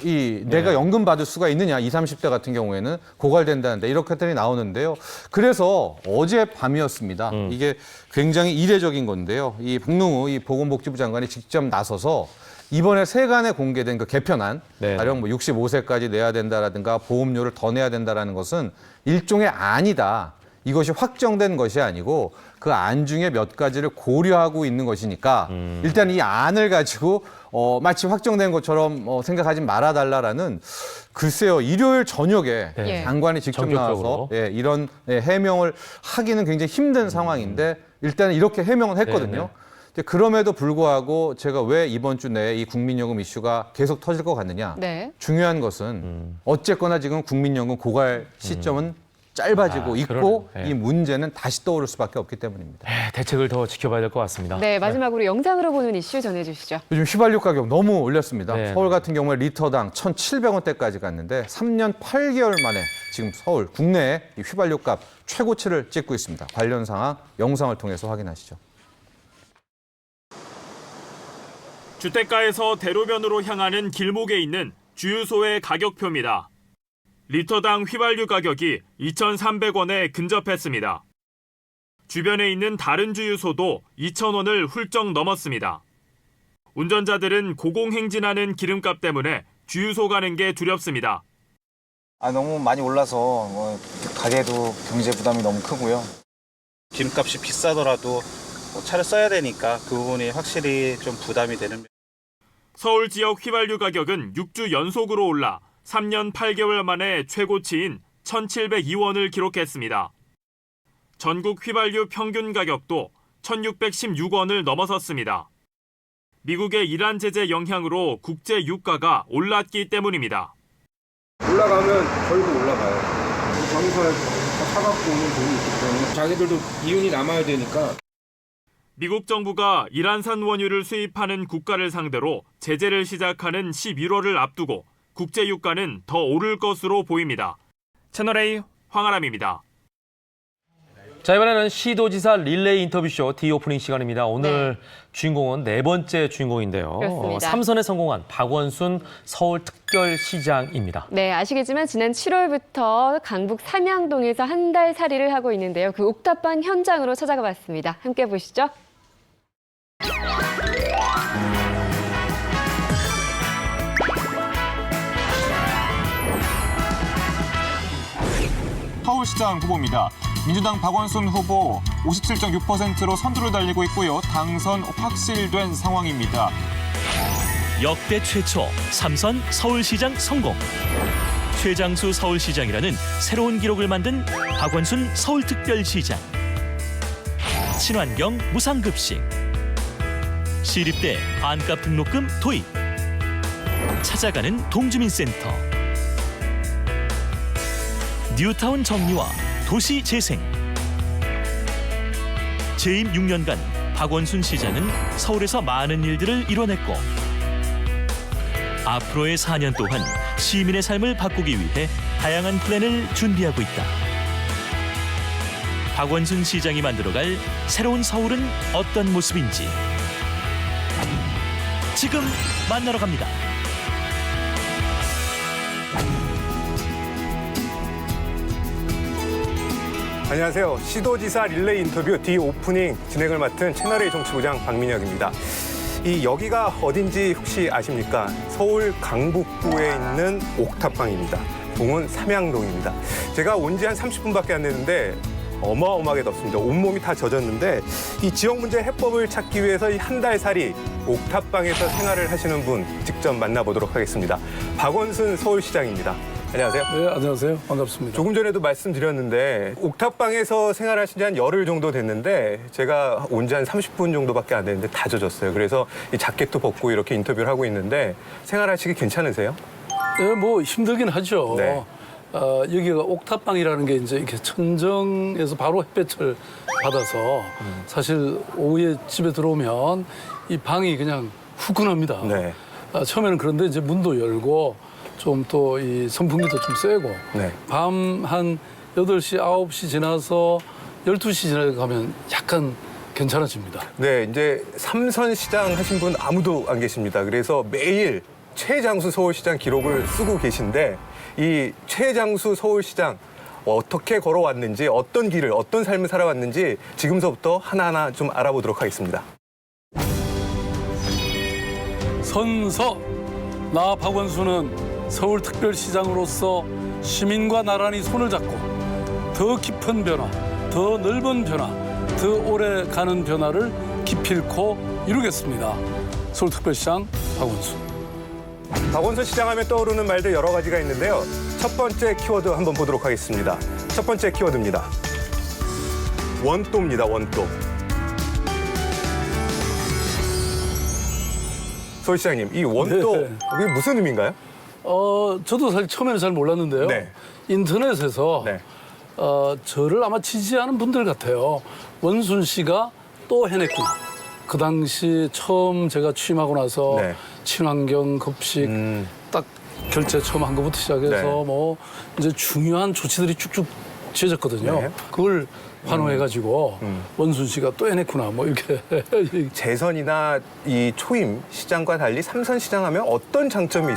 내가 연금 받을 수가 있느냐. 20, 30대 같은 경우에는 고갈된다는데 이렇게들이 나오는데요. 그래서 어젯밤이었습니다. 이게 굉장히 이례적인 건데요. 이 박능우 이 보건복지부 장관이 직접 나서서 이번에 세간에 공개된 그 개편안, 가령 뭐 65세까지 내야 된다라든가 보험료를 더 내야 된다라는 것은 일종의 안이다. 이것이 확정된 것이 아니고 그 안 중에 몇 가지를 고려하고 있는 것이니까 일단 이 안을 가지고 마치 확정된 것처럼 생각하지 말아달라라는 글쎄요. 일요일 저녁에 장관이 직접 나와서 이런 해명을 하기는 굉장히 힘든 상황인데 일단 이렇게 해명을 했거든요. 그럼에도 불구하고 제가 왜 이번 주 내에 이 국민연금 이슈가 계속 터질 것 같느냐. 중요한 것은 어쨌거나 지금 국민연금 고갈 시점은 짧아지고 있고 이 문제는 다시 떠오를 수밖에 없기 때문입니다. 대책을 더 지켜봐야 될 것 같습니다. 네, 마지막으로 영상으로 보는 이슈 전해주시죠. 요즘 휘발유 가격 너무 올렸습니다. 서울 같은 경우에 리터당 1,700원대까지 갔는데 3년 8개월 만에 지금 서울 국내에 이 휘발유 값 최고치를 찍고 있습니다. 관련 상황 영상을 통해서 확인하시죠. 주택가에서 대로변으로 향하는 길목에 있는 주유소의 가격표입니다. 리터당 휘발유 가격이 2,300원에 근접했습니다. 주변에 있는 다른 주유소도 2,000원을 훌쩍 넘었습니다. 운전자들은 고공행진하는 기름값 때문에 주유소 가는 게 두렵습니다. 너무 많이 올라서 가게도 경제 부담이 너무 크고요. 기름값이 비싸더라도 차를 써야 되니까 그 부분이 확실히 좀 부담이 되는. 서울 지역 휘발유 가격은 6주 연속으로 올라 3년 8개월 만에 최고치인 1,702원을 기록했습니다. 전국 휘발유 평균 가격도 1,616원을 넘어섰습니다. 미국의 이란 제재 영향으로 국제 유가가 올랐기 때문입니다. 올라가면 저희도 올라가요. 정유사에서 사갖고 오는 돈이 있기 때문에 자기들도 이윤이 남아야 되니까. 미국 정부가 이란산 원유를 수입하는 국가를 상대로 제재를 시작하는 11월을 앞두고 국제 유가는 더 오를 것으로 보입니다. 채널A 황아람입니다. 자, 이번에는 시도지사 릴레이 인터뷰쇼 디오프닝 시간입니다. 오늘 주인공은 네 번째 주인공인데요. 그렇습니다. 3선에 성공한 박원순 서울특별시장입니다. 네, 아시겠지만 지난 7월부터 강북 삼양동에서 한 달 살이를 하고 있는데요. 그 옥탑방 현장으로 찾아가 봤습니다. 함께 보시죠. 서울시장 후보입니다. 민주당 박원순 후보 57.6%로 선두를 달리고 있고요. 당선 확실된 상황입니다. 역대 최초 3선 서울시장 성공. 최장수 서울시장이라는 새로운 기록을 만든 박원순 서울특별시장. 친환경 무상급식. 시립대 반값 등록금 도입. 찾아가는 동주민센터. 뉴타운 정리와 도시 재생. 재임 6년간 박원순 시장은 서울에서 많은 일들을 이뤄냈고 앞으로의 4년 동안 시민의 삶을 바꾸기 위해 다양한 플랜을 준비하고 있다. 박원순 시장이 만들어갈 새로운 서울은 어떤 모습인지 지금 만나러 갑니다. 안녕하세요. 시도지사 릴레이 인터뷰 디오프닝 진행을 맡은 채널A 정치부장 박민혁입니다. 여기가 어딘지 혹시 아십니까? 서울 강북구에 있는 옥탑방입니다. 동은 삼양동입니다. 제가 온 지 한 30분밖에 안 됐는데 어마어마하게 덥습니다. 온몸이 다 젖었는데 이 지역 문제 해법을 찾기 위해서 이 한 달 살이 옥탑방에서 생활을 하시는 분 직접 만나보도록 하겠습니다. 박원순 서울시장입니다. 안녕하세요. 네, 안녕하세요. 반갑습니다. 조금 전에도 말씀드렸는데 옥탑방에서 생활하신 지 한 열흘 정도 됐는데 제가 온 지 한 30분 정도밖에 안 됐는데 다 젖었어요. 그래서 이 자켓도 벗고 이렇게 인터뷰를 하고 있는데 생활하시기 괜찮으세요? 네, 뭐 힘들긴 하죠. 네. 여기가 옥탑방이라는 게 이제 이렇게 천정에서 바로 햇볕을 받아서 사실 오후에 집에 들어오면 이 방이 그냥 후끈합니다. 네. 처음에는 그런데 이제 문도 열고 좀 또 이 선풍기도 좀 쐬고 네. 밤 한 8시, 9시 지나서 12시 지나가면 약간 괜찮아집니다. 네, 이제 삼선시장 하신 분 아무도 안 계십니다. 그래서 매일 최장수 서울시장 기록을 쓰고 계신데 이 최장수 서울시장 어떻게 걸어왔는지 어떤 길을 어떤 삶을 살아왔는지 지금서부터 하나하나 좀 알아보도록 하겠습니다. 선서 나 박원순은 서울특별시장으로서 시민과 나란히 손을 잡고 더 깊은 변화, 더 넓은 변화, 더 오래 가는 변화를 기필코 이루겠습니다. 서울특별시장 박원순. 박원순 시장 하면 떠오르는 말들 여러 가지가 있는데요. 첫 번째 키워드 한번 보도록 하겠습니다. 첫 번째 키워드입니다. 원또입니다, 원또. 서울시장님, 이 원또, 네. 이게 무슨 의미인가요? 저도 사실 처음에는 잘 몰랐는데요. 네. 인터넷에서 네. 저를 아마 지지하는 분들 같아요. 원순 씨가 또 해냈구나. 그 당시 처음 제가 취임하고 나서 네. 친환경 급식 딱 결제 처음 한 것부터 시작해서 네. 뭐 이제 중요한 조치들이 쭉쭉 지어졌거든요. 네. 그걸 환호해가지고 원순 씨가 또 해냈구나 뭐 이렇게. 재선이나 이 초임 시장과 달리 삼선 시장 하면 어떤 장점이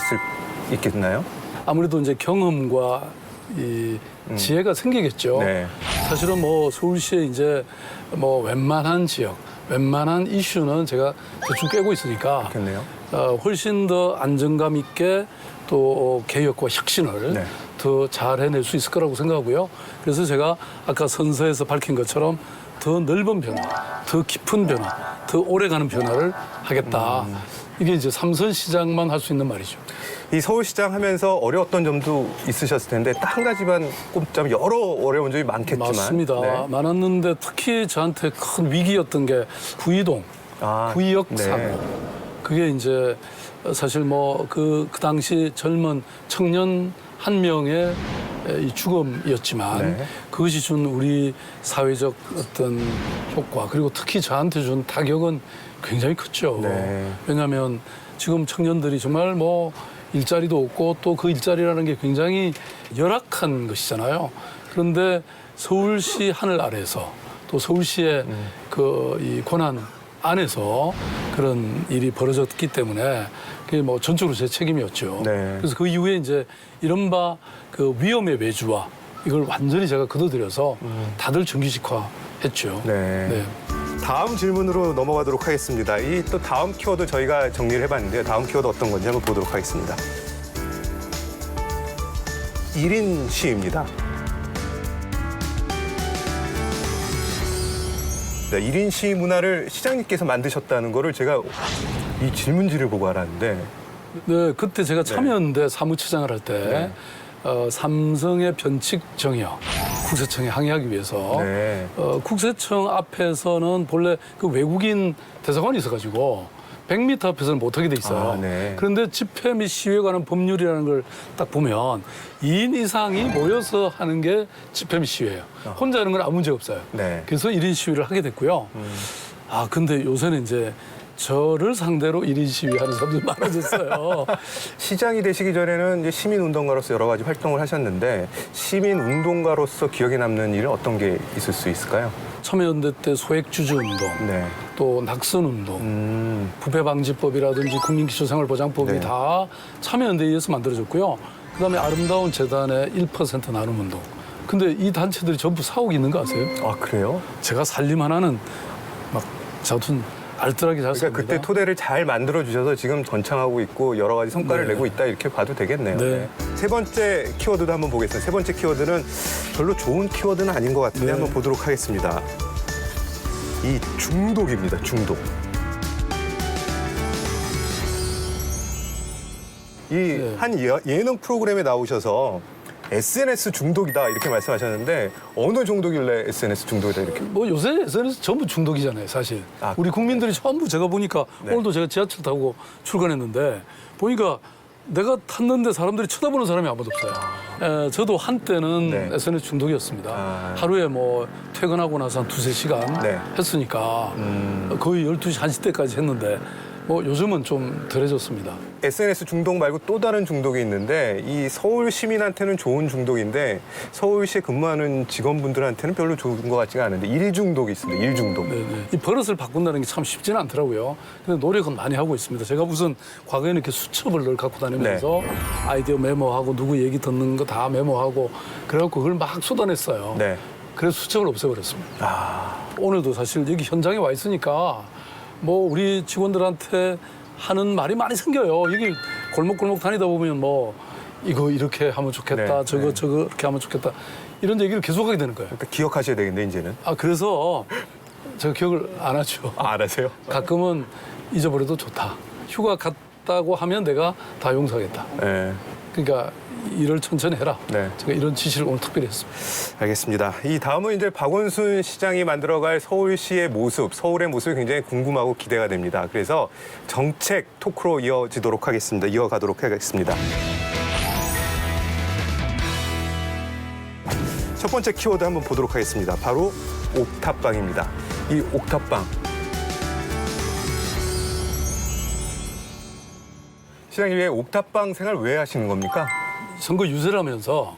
있겠나요? 아무래도 이제 경험과 이 지혜가 생기겠죠. 네. 사실은 뭐 서울시에 이제 뭐 웬만한 지역, 웬만한 이슈는 제가 대충 꿰고 있으니까 그렇겠네요. 훨씬 더 안정감 있게 또 개혁과 혁신을 네. 더 잘 해낼 수 있을 거라고 생각하고요. 그래서 제가 아까 선서에서 밝힌 것처럼 더 넓은 변화, 더 깊은 변화, 더 오래가는 변화를 하겠다. 이게 이제 삼선 시장만 할 수 있는 말이죠. 이 서울시장 하면서 어려웠던 점도 있으셨을 텐데 딱 한 가지만 꼽자면 여러 어려운 점이 많겠지만 맞습니다. 네. 많았는데 특히 저한테 큰 위기였던 게 구이동, 구이역 네. 사고. 그게 이제 사실 뭐 그 당시 젊은 청년 한 명의 이 죽음이었지만 네. 그것이 준 우리 사회적 어떤 효과 그리고 특히 저한테 준 타격은 굉장히 컸죠. 네. 왜냐하면 지금 청년들이 정말 뭐 일자리도 없고 또 그 일자리라는 게 굉장히 열악한 것이잖아요. 그런데 서울시 하늘 아래에서 또 서울시의 그 이 권한 안에서 그런 일이 벌어졌기 때문에 그게 뭐 전적으로 제 책임이었죠. 네. 그래서 그 이후에 이제 이른바 그 위험의 외주화 이걸 완전히 제가 거둬들여서 다들 정규직화했죠. 네. 다음 질문으로 넘어가도록 하겠습니다. 이 또 다음 키워드 저희가 정리를 해봤는데요. 다음 키워드 어떤 건지 한번 보도록 하겠습니다. 1인 시입니다. 네, 1인 시 문화를 시장님께서 만드셨다는 거를 제가 이 질문지를 보고 알았는데 네, 그때 제가 참여연대 사무처장을 할 때 삼성의 변칙 정의역 국세청에 항의하기 위해서 국세청 앞에서는 본래 그 외국인 대사관이 있어가지고 100m 앞에서는 못하게 돼 있어요. 그런데 집회 및 시위에 관한 법률이라는 걸 딱 보면 2인 이상이 모여서 하는 게 집회 및 시위예요. 혼자 하는 건 아무 문제 없어요. 그래서 1인 시위를 하게 됐고요. 근데 요새는 이제 저를 상대로 1인 시위하는 사람들이 많아졌어요. 시장이 되시기 전에는 이제 시민운동가로서 여러 가지 활동을 하셨는데 시민운동가로서 기억에 남는 일은 어떤 게 있을 수 있을까요? 참여연대 때 소액주주운동, 또 낙선운동, 부패방지법이라든지 국민기초생활보장법이 다 참여연대에 의해서 만들어졌고요. 그다음에 아름다운 재단의 1% 나눔운동. 근데 이 단체들이 전부 사옥이 있는 거 아세요? 아, 그래요? 제가 살림 하나는 막 저도 알뜰하게 잘 삽니다. 그러니까 그때 토대를 잘 만들어 주셔서 지금 번창하고 있고 여러 가지 성과를 내고 있다 이렇게 봐도 되겠네요. 네. 세 번째 키워드도 한번 보겠습니다. 세 번째 키워드는 별로 좋은 키워드는 아닌 것 같은데 한번 보도록 하겠습니다. 이 중독입니다. 중독. 이 한 예능 프로그램에 나오셔서 SNS 중독이다 이렇게 말씀하셨는데 어느 정도길래 SNS 중독이다 이렇게? 뭐 요새 SNS 전부 중독이잖아요, 사실. 우리 국민들이 전부 제가 보니까 오늘도 제가 지하철 타고 출근했는데 보니까 내가 탔는데 사람들이 쳐다보는 사람이 아무도 없어요. 저도 한때는 SNS 중독이었습니다. 하루에 뭐 퇴근하고 나서 한 2-3시간 했으니까 거의 12시, 1시 때까지 했는데 뭐 요즘은 좀 덜해졌습니다. SNS 중독 말고 또 다른 중독이 있는데 이 서울 시민한테는 좋은 중독인데 서울시에 근무하는 직원분들한테는 별로 좋은 것 같지가 않은데 일 중독이 있습니다. 일 중독. 이 버릇을 바꾼다는 게 참 쉽지는 않더라고요. 근데 노력은 많이 하고 있습니다. 제가 무슨 과거에는 이렇게 수첩을 늘 갖고 다니면서 아이디어 메모하고 누구 얘기 듣는 거 다 메모하고 그래갖고 그걸 막 쏟아냈어요. 그래서 수첩을 없애버렸습니다. 오늘도 사실 여기 현장에 와 있으니까 뭐 우리 직원들한테 하는 말이 많이 생겨요. 여기 골목골목 다니다 보면 뭐 이거 이렇게 하면 좋겠다. 저거 이렇게 하면 좋겠다. 이런 얘기를 계속하게 되는 거예요. 그러니까 기억하셔야 되겠네 이제는. 그래서 제가 기억을 안 하죠. 안 하세요? 가끔은 잊어버려도 좋다. 휴가 갔다고 하면 내가 다 용서하겠다. 그러니까 일을 천천히 해라. 제가 이런 지시를 오늘 특별히 했습니다. 알겠습니다. 이 다음은 이제 박원순 시장이 만들어갈 서울시의 모습, 서울의 모습이 굉장히 궁금하고 기대가 됩니다. 그래서 정책 토크로 이어가도록 하겠습니다. 첫 번째 키워드 한번 보도록 하겠습니다. 바로 옥탑방입니다. 이 옥탑방. 시장님, 왜 옥탑방 생활 왜 하시는 겁니까? 선거 유세를 하면서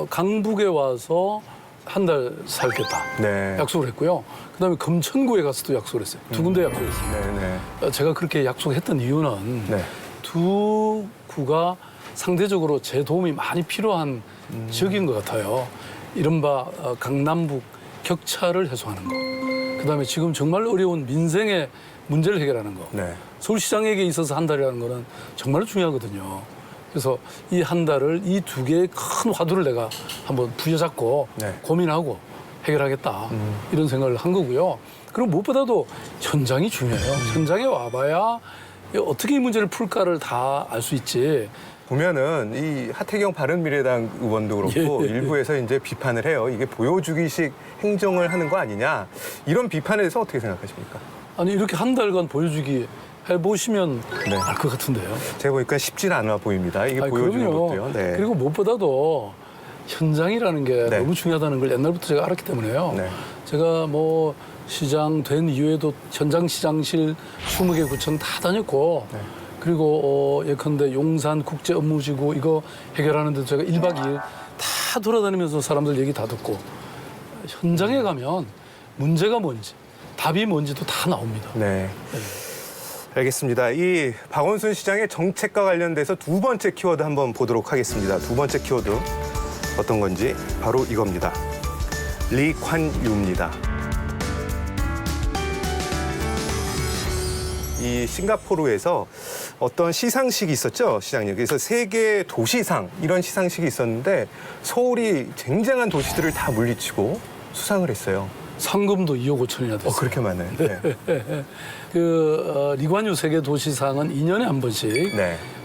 강북에 와서 한 달 살겠다 약속을 했고요. 그다음에 금천구에 가서도 약속을 했어요. 두 군데 약속을 했어요. 제가 그렇게 약속했던 이유는 두 구가 상대적으로 제 도움이 많이 필요한 지역인 것 같아요. 이른바 강남북 격차를 해소하는 거. 그다음에 지금 정말 어려운 민생의 문제를 해결하는 거. 서울시장에게 있어서 한 달이라는 거는 정말 중요하거든요. 그래서 이 한 달을 이 두 개의 큰 화두를 내가 한번 부여잡고 고민하고 해결하겠다. 이런 생각을 한 거고요. 그리고 무엇보다도 현장이 중요해요. 현장에 와봐야 어떻게 이 문제를 풀까를 다 알 수 있지. 보면은 이 하태경 바른미래당 의원도 그렇고 일부에서 이제 비판을 해요. 이게 보여주기식 행정을 하는 거 아니냐. 이런 비판에 대해서 어떻게 생각하십니까? 아니 이렇게 한 달간 보여주기 해보시면 알 것 같은데요. 제가 보니까 쉽지는 않아 보입니다. 이게 보여주는 그럼요. 것도요. 그리고 무엇보다도 현장이라는 게 너무 중요하다는 걸 옛날부터 제가 알았기 때문에요. 제가 뭐 시장 된 이후에도 현장 시장실 20개 구청 다 다녔고 그리고 예컨대 용산 국제 업무지구 이거 해결하는 데 제가 1박 2일 다 돌아다니면서 사람들 얘기 다 듣고 현장에 가면 문제가 뭔지 답이 뭔지도 다 나옵니다. 알겠습니다. 이 박원순 시장의 정책과 관련돼서 두 번째 키워드 한번 보도록 하겠습니다. 두 번째 키워드 어떤 건지 바로 이겁니다. 리콴유입니다. 이 싱가포르에서 어떤 시상식이 있었죠, 시장님. 그래서 세계 도시상 이런 시상식이 있었는데 서울이 쟁쟁한 도시들을 다 물리치고 수상을 했어요. 상금도 2억 5천이나 됐어요. 그렇게 많아요. 리콴유 세계 도시상은 2년에 한 번씩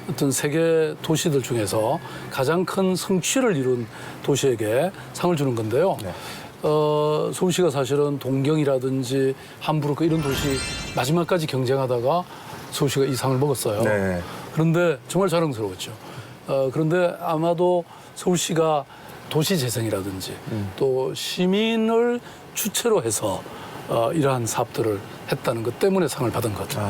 어떤 세계 도시들 중에서 가장 큰 성취를 이룬 도시에게 상을 주는 건데요. 서울시가 사실은 동경이라든지 함부르크 이런 도시 마지막까지 경쟁하다가 서울시가 이 상을 먹었어요. 그런데 정말 자랑스러웠죠. 그런데 아마도 서울시가 도시재생이라든지 또 시민을 주체로 해서 이러한 사업들을 했다는 것 때문에 상을 받은 거죠.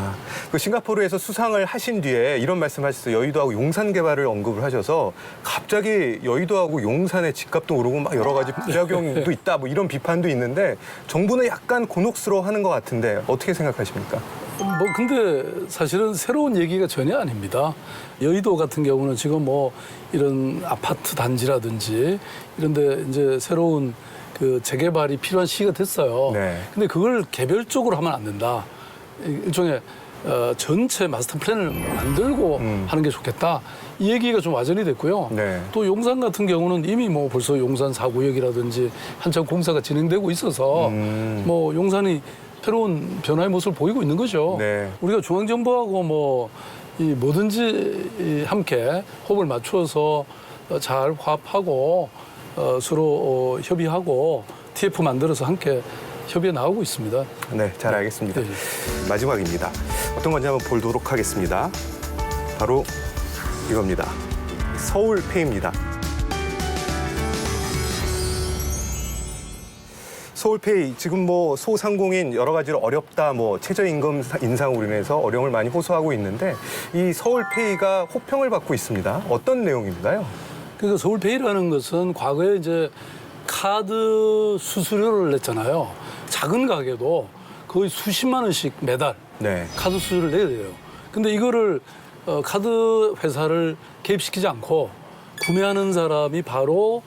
그 싱가포르에서 수상을 하신 뒤에 이런 말씀하셨어요. 여의도하고 용산 개발을 언급을 하셔서 갑자기 여의도하고 용산의 집값도 오르고 막 여러 가지 부작용도 있다 뭐 이런 비판도 있는데 정부는 약간 곤혹스러워하는 것 같은데 어떻게 생각하십니까? 근데 사실은 새로운 얘기가 전혀 아닙니다. 여의도 같은 경우는 지금 뭐 이런 아파트 단지라든지 이런데 이제 새로운 그 재개발이 필요한 시기가 됐어요. 근데 그걸 개별적으로 하면 안 된다. 일종의 전체 마스터 플랜을 만들고 하는 게 좋겠다. 이 얘기가 좀 와전이 됐고요. 또 용산 같은 경우는 이미 뭐 벌써 용산 4구역이라든지 한참 공사가 진행되고 있어서 뭐 용산이 새로운 변화의 모습을 보이고 있는 거죠. 우리가 중앙정부하고 뭐 이 뭐든지 함께 호흡을 맞추어서 잘 화합하고 서로 협의하고 TF 만들어서 함께 협의해 나오고 있습니다. 네, 잘 알겠습니다. 네. 마지막입니다. 어떤 건지 한번 보도록 하겠습니다. 바로 이겁니다. 서울페이입니다. 서울페이 지금 뭐 소상공인 여러 가지로 어렵다, 뭐 최저임금 인상으로 인해서 어려움을 많이 호소하고 있는데 이 서울페이가 호평을 받고 있습니다. 어떤 내용인가요? 그러니까 서울페이라는 것은 과거에 이제 카드 수수료를 냈잖아요. 작은 가게도 거의 수십만 원씩 매달 카드 수수료를 내야 돼요. 근데 이거를 카드 회사를 개입시키지 않고 구매하는 사람이 바로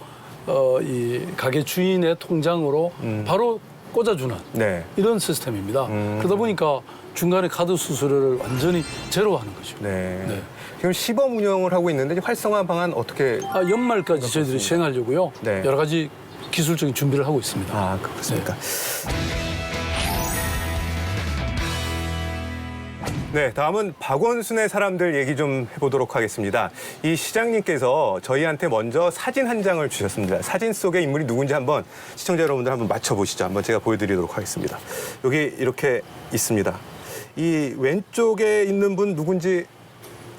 이 가게 주인의 통장으로 바로 꽂아주는 이런 시스템입니다. 그러다 보니까 중간에 카드 수수료를 완전히 제로하는 거죠. 네. 지금 시범 운영을 하고 있는데 활성화 방안 어떻게? 연말까지 저희들이 시행하려고요. 여러 가지 기술적인 준비를 하고 있습니다. 아, 그렇습니까? 네, 다음은 박원순의 사람들 얘기 좀 해보도록 하겠습니다. 이 시장님께서 저희한테 먼저 사진 한 장을 주셨습니다. 사진 속의 인물이 누군지 한번 시청자 여러분들 한번 맞춰보시죠. 한번 제가 보여드리도록 하겠습니다. 여기 이렇게 있습니다. 이 왼쪽에 있는 분 누군지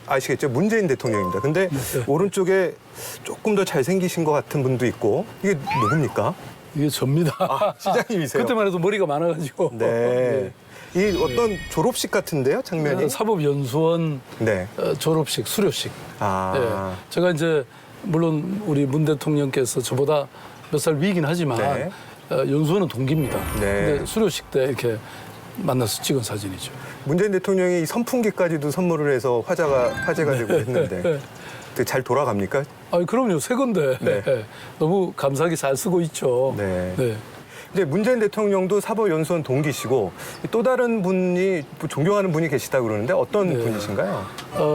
아시겠죠? 문재인 대통령입니다. 근데 오른쪽에 조금 더 잘생기신 것 같은 분도 있고 이게 누굽니까? 이게 접니다. 아, 시장님이세요? 그때만 해도 머리가 많아가지고. 네. 이 어떤 졸업식 같은데요, 장면이? 사법연수원 졸업식, 수료식. 제가 이제 물론 우리 문 대통령께서 저보다 몇 살 위이긴 하지만 연수원은 동기입니다. 근데 수료식 때 이렇게 만나서 찍은 사진이죠. 문재인 대통령이 선풍기까지도 선물을 해서 화제가 되고 했는데 잘 돌아갑니까? 그럼요. 새 건데 너무 감사하게 잘 쓰고 있죠. 이제 문재인 대통령도 사법연수원 동기시고 또 다른 분이 존경하는 분이 계시다 그러는데 어떤 분이신가요?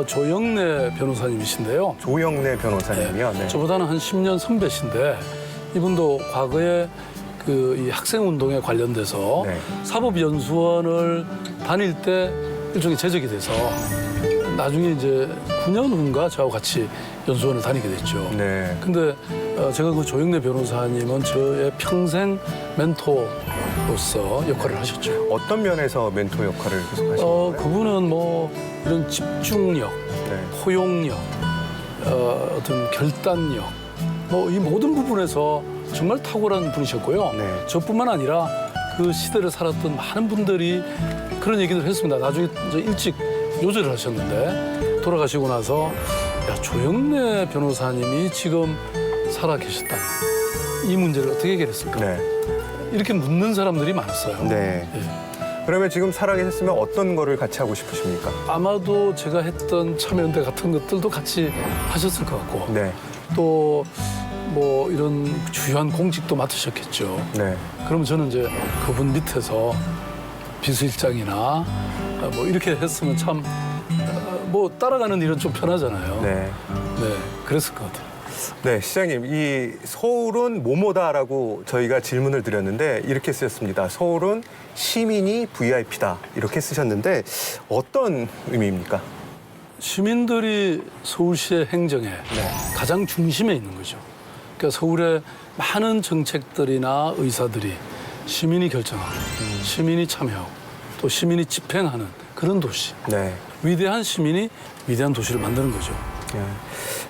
조영래 변호사님이신데요. 조영래 변호사님이요? 저보다는 한 10년 선배신데 이분도 과거에 이 학생 운동에 관련돼서 사법연수원을 다닐 때 일종의 제적이 돼서 나중에 이제 9년 후인가 저하고 같이 연수원을 다니게 됐죠. 근데 제가 그 조영래 변호사님은 저의 평생 멘토로서 역할을 하셨죠. 어떤 면에서 멘토 역할을 계속 하신 거예요? 그분은 뭐 이런 집중력, 포용력, 어떤 결단력, 뭐 이 모든 부분에서 정말 탁월한 분이셨고요. 저뿐만 아니라 그 시대를 살았던 많은 분들이 그런 얘기를 했습니다. 나중에 이제 일찍 요절을 하셨는데 돌아가시고 나서 조영래 변호사님이 지금 살아 계셨다면 이 문제를 어떻게 해결했을까? 이렇게 묻는 사람들이 많았어요. 그러면 지금 살아 계셨으면 어떤 거를 같이 하고 싶으십니까? 아마도 제가 했던 참여연대 같은 것들도 같이 하셨을 것 같고 또 뭐 이런 주요한 공직도 맡으셨겠죠. 그러면 저는 이제 그분 밑에서 비서실장이나 뭐 이렇게 했으면 참 뭐 따라가는 일은 좀 편하잖아요. 그랬을 것 같아요. 네, 시장님, 이 서울은 뭐뭐다라고 저희가 질문을 드렸는데 이렇게 쓰셨습니다. 서울은 시민이 VIP다 이렇게 쓰셨는데 어떤 의미입니까? 시민들이 서울시의 행정에 가장 중심에 있는 거죠. 그러니까 서울의 많은 정책들이나 의사들이 시민이 결정하고 시민이 참여하고 또 시민이 집행하는 그런 도시. 위대한 시민이 위대한 도시를 만드는 거죠.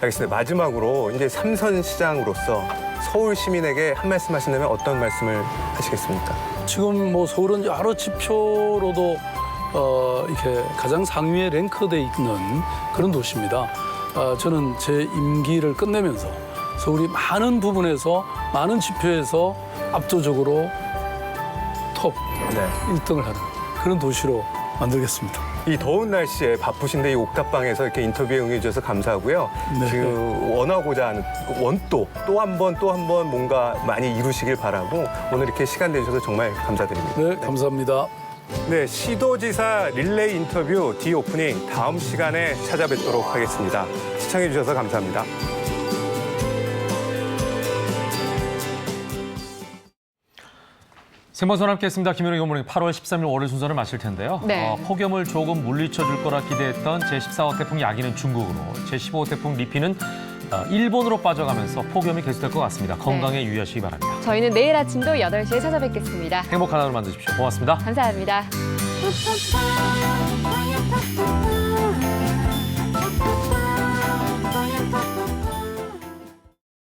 알겠습니다. 마지막으로 이제 삼선시장으로서 서울 시민에게 한 말씀 하신다면 어떤 말씀을 하시겠습니까? 지금 뭐 서울은 여러 지표로도 이렇게 가장 상위에 랭크돼 있는 그런 도시입니다. 저는 제 임기를 끝내면서 서울이 많은 부분에서 많은 지표에서 압도적으로 톱 1등을 하는 그런 도시로 만들겠습니다. 이 더운 날씨에 바쁘신데 이 옥탑방에서 이렇게 인터뷰에 응해주셔서 감사하고요. 지금 원하고자 하는 원도 또 한 번 뭔가 많이 이루시길 바라고 오늘 이렇게 시간 내주셔서 정말 감사드립니다. 감사합니다. 네, 시도지사 릴레이 인터뷰 디오프닝 다음 시간에 찾아뵙도록 하겠습니다. 시청해주셔서 감사합니다. 생방송 함께했습니다. 김현우 이모닝 8월 13일 월요일 순서를 마칠 텐데요. 네. 폭염을 조금 물리쳐줄 거라 기대했던 제14호 태풍 야기는 중국으로, 제15호 태풍 리피는 일본으로 빠져가면서 폭염이 계속될 것 같습니다. 건강에 유의하시기 바랍니다. 저희는 내일 아침도 8시에 찾아뵙겠습니다. 행복한 하루 만드십시오. 고맙습니다. 감사합니다.